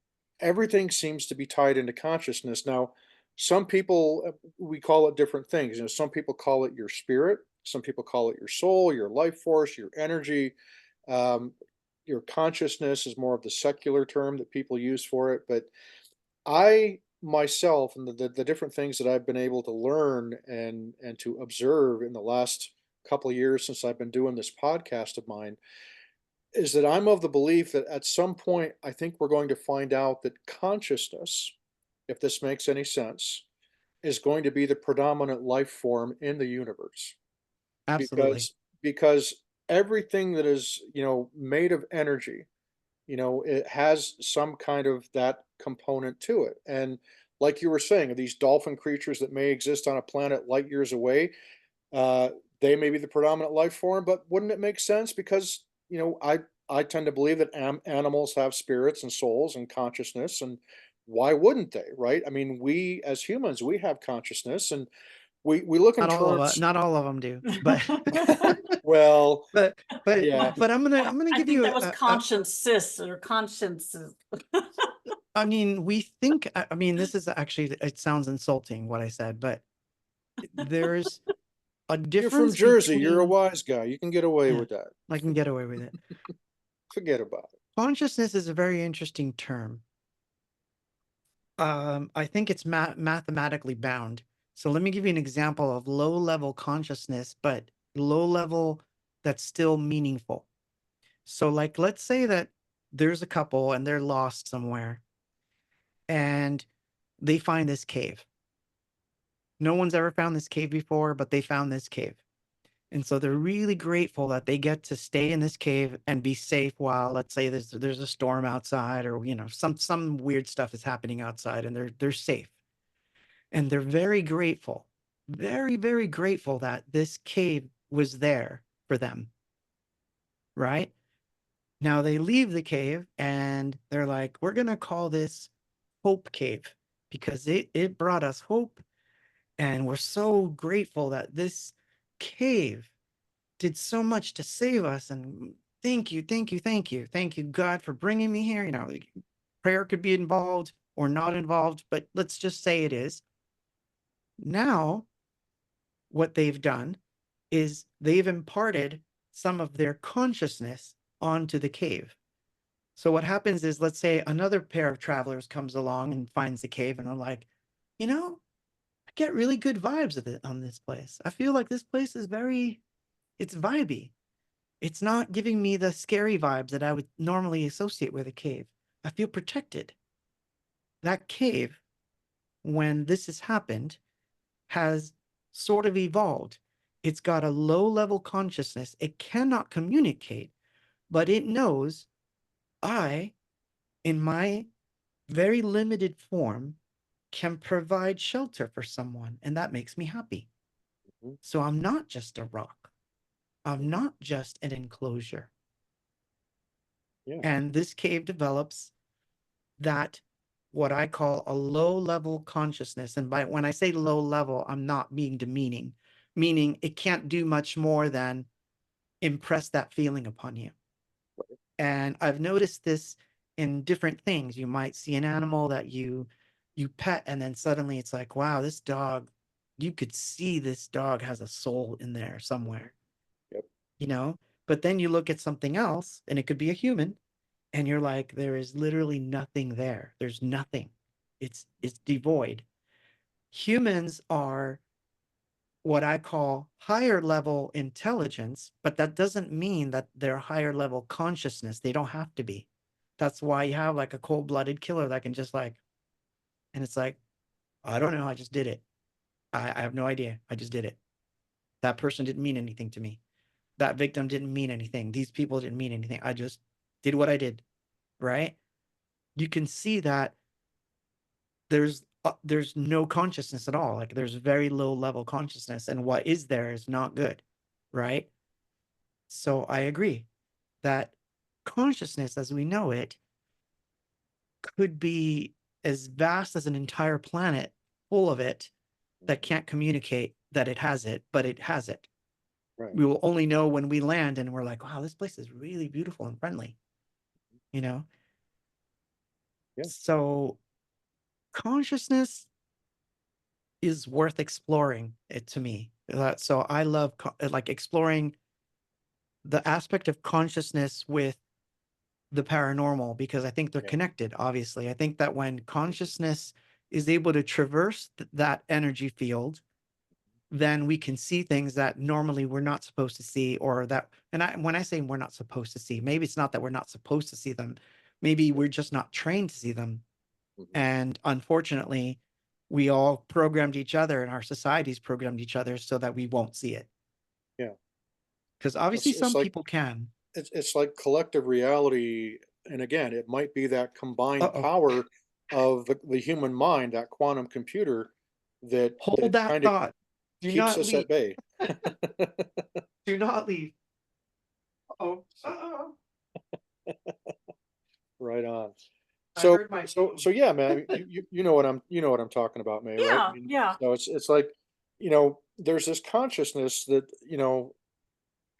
everything seems to be tied into consciousness. Now, some people we call it different things. You know, some people call it your spirit, some people call it your soul, your life force, your energy. Um, your consciousness is more of the secular term that people use for it, but I myself and the different things that I've been able to learn and to observe in the last couple of years since I've been doing this podcast of mine is that I'm of the belief that at some point I think we're going to find out that consciousness, if this makes any sense, is going to be the predominant life form in the universe Absolutely. because everything that is, you know, made of energy, you know, it has some kind of that component to it. And like you were saying, these dolphin creatures that may exist on a planet light years away, uh, they may be the predominant life form, but wouldn't it make sense? Because, you know, I tend to believe that animals have spirits and souls and consciousness, and why wouldn't they, right? I mean, we as humans, we have consciousness, and we look in terms. Not all of them do, but Well, but yeah, I'm gonna I give think you that was consciences or consciences. I mean, we think, I mean, this is actually, it sounds insulting what I said, but there's a you're from difference Jersey. You're a between, wise guy. You can get away yeah, with that. I can get away with it. Forget about it. Consciousness is a very interesting term. I think it's mathematically bound. So let me give you an example of low level consciousness, but low level that's still meaningful. So like, let's say that there's a couple and they're lost somewhere and they find this cave. No one's ever found this cave before, but they found this cave. And so they're really grateful that they get to stay in this cave and be safe while, let's say, there's a storm outside, or you know, some weird stuff is happening outside, and they're safe. And they're very grateful, very, very grateful that this cave was there for them. Right? Now they leave the cave and they're like, we're gonna call this Hope Cave because it brought us hope. And we're so grateful that this cave did so much to save us. And thank you, thank you, thank you. Thank you, God, for bringing me here. You know, like, prayer could be involved or not involved, but let's just say it is. Now, what they've done is they've imparted some of their consciousness onto the cave. So what happens is, let's say another pair of travelers comes along and finds the cave and are like, you know, I get really good vibes of it on this place. I feel like this place is it's vibey. It's not giving me the scary vibes that I would normally associate with a cave. I feel protected. That cave, when this has happened, has sort of evolved. It's got a low level consciousness. It cannot communicate, but it knows I, in my very limited form, can provide shelter for someone, and that makes me happy. Mhm. So I'm not just a rock. I'm not just an enclosure. Yeah. And this cave develops that what I call a low level consciousness. And by when I say low level, I'm not being demeaning, meaning it can't do much more than impress that feeling upon you. And I've noticed this in different things. You might see an animal that you pet, and then suddenly it's like, wow, this dog, you could see this dog has a soul in there somewhere. Yep. You know, but then you look at something else, and it could be a human, and you're like, there is literally nothing there. There's nothing. It's devoid. Humans are what I call higher level intelligence, but that doesn't mean that they're higher level consciousness. They don't have to be. That's why you have like a cold-blooded killer that can just like, and it's like, I don't know, I just did it. I have no idea. I just did it. That person didn't mean anything to me. That victim didn't mean anything. These people didn't mean anything. I just did what I did. Right? You can see that there's no consciousness at all. Like there's very low level consciousness, and what is there is not good. Right? So I agree that consciousness as we know it could be as vast as an entire planet full of it that can't communicate that it has it, but it has it. Right. We will only know when we land and we're like, wow, this place is really beautiful and friendly, you know? Yeah. So consciousness is worth exploring it to me. So I love like exploring the aspect of consciousness with the paranormal because I think they're Yeah. connected, obviously. I think that when consciousness is able to traverse that energy field, then we can see things that normally we're not supposed to see, or that, when I say we're not supposed to see, maybe it's not that we're not supposed to see them. Maybe we're just not trained to see them. Mhm. And unfortunately, we all programmed each other and our societies programmed each other so that we won't see it. Yeah. Because obviously It's some like people can. it's like collective reality, and again, it might be that combined Uh-oh. power of the human mind, that quantum computer Hold that that kind of thought. Do keeps not us leave. at bay. Do not leave. Oh, Right on. I So heard my so yeah, man, you know what I'm talking about, May, right? I Yeah, mean, yeah. so it's like, there's this consciousness that,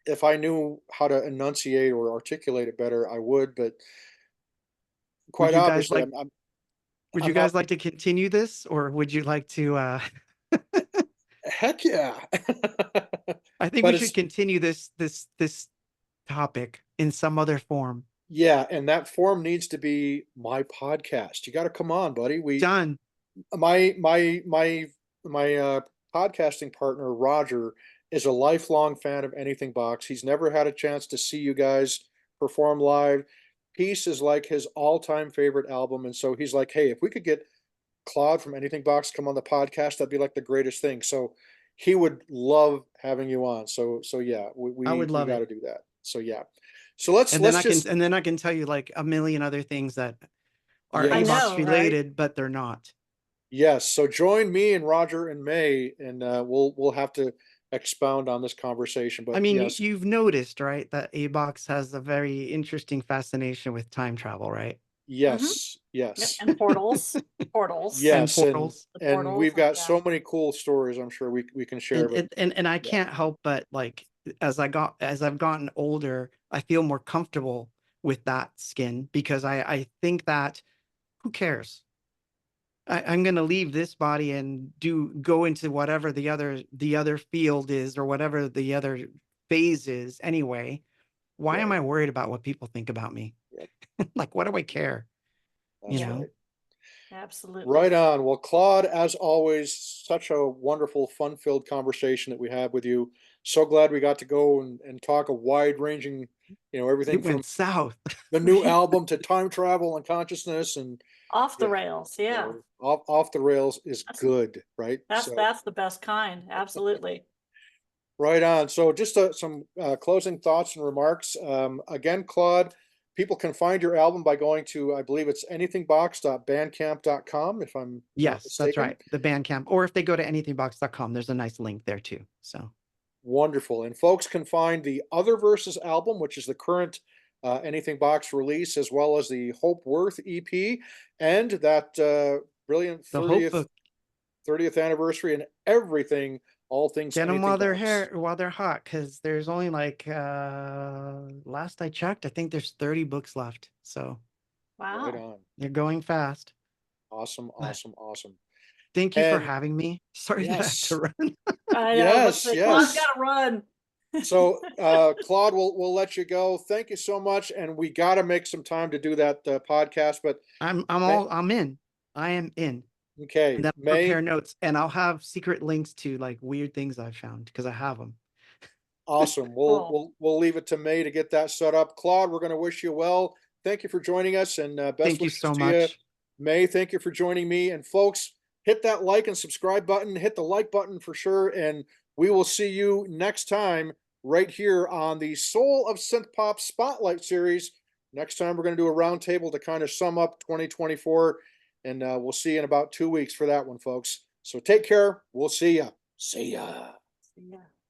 if I knew how to enunciate or articulate it better, I would, but Would quite you guys obviously like would I'm you not. guys like to continue this, or would you like to Heck yeah. I think we But should it's, continue this topic in some other form. yeah, and that form needs to be my podcast. You got to come on, buddy. Done. My podcasting partner Roger is a lifelong fan of Anything Box. He's never had a chance to see you guys perform live. Peace is like his all-time favorite album, and so he's like, "Hey, if we could get Claude from Anything Box to come on the podcast, that'd be like the greatest thing." So he would love having you on. So yeah, we I we, would we love got it. to do that. So yeah, so let's And then let's I can just, and then I can tell you like a million other things that are I yes. A-box know, right? related, but they're not. Yes, so join me and Roger and May, and we'll have to expound on this conversation. I But mean, yes, you've noticed, right, that A-box has a very interesting fascination with time travel, right? Mm-hmm. yes, Yep. yes, And portals, portals, And yes, and portals. the and portals, we've and got yeah. so many cool stories. I'm sure we can share. But And I yeah, can't help but like as I've gotten older, I feel more comfortable with that skin because I think that who cares? I'm gonna leave this body and go into whatever the other field is or whatever the other phase is anyway. Why am right, I worried about what people think about me? yep, Like, what do I care? You that's Yeah, know? right. absolutely. Right on. Well, Claude, as always, such a wonderful, fun-filled conversation that we had with you. So glad we got to go and talk a wide-ranging, everything It from went south. the new album to time travel and consciousness, and Off the yeah, rails. Yeah. off the rails is That's good, right? that's So that's the best kind. Absolutely. right on. So just some closing thoughts and remarks. Again, Claude, people can find your album by going to, I believe it's anythingbox.bandcamp.com, if I'm not Yes, that's mistaken. right. The Bandcamp, or if they go to anythingbox.com, there's a nice link there too. So Wonderful. And folks can find the Otherverses album, which is the current Anything box release, as well as the Hope Worth EP and that brilliant The Hope 30th book. 30th anniversary and everything, all things Get them anything while they're box. while they're hot, because there's only like last I checked, I think there's 30 books left. So Right Wow. on. they're going fast. Awesome, But awesome, awesome. thank you for And having me. Sorry that I have to yes, run. I know. Looks yes, like Claude's yes. got to run. So, Claude, we'll let you go. Thank you so much, and we got to make some time to do that podcast. But I'm in. I am in. okay, And then May, prepare notes, and I'll have secret links to like weird things I found because I have them. awesome. We'll Cool. we'll we'll leave it to May to get that set up. Claude, we're going to wish you well. Thank you for joining us, and best Thank you wishes so to you. much. May, thank you for joining me. And folks, hit that like and subscribe button. Hit the like button for sure, and we will see you next time right here on the Soul of Synth-Pop Spotlight Series. Next time, we're going to do a roundtable to kind of sum up 2024, and we'll see you in about 2 weeks for that one, folks. So take care. We'll see ya. See ya. Yeah.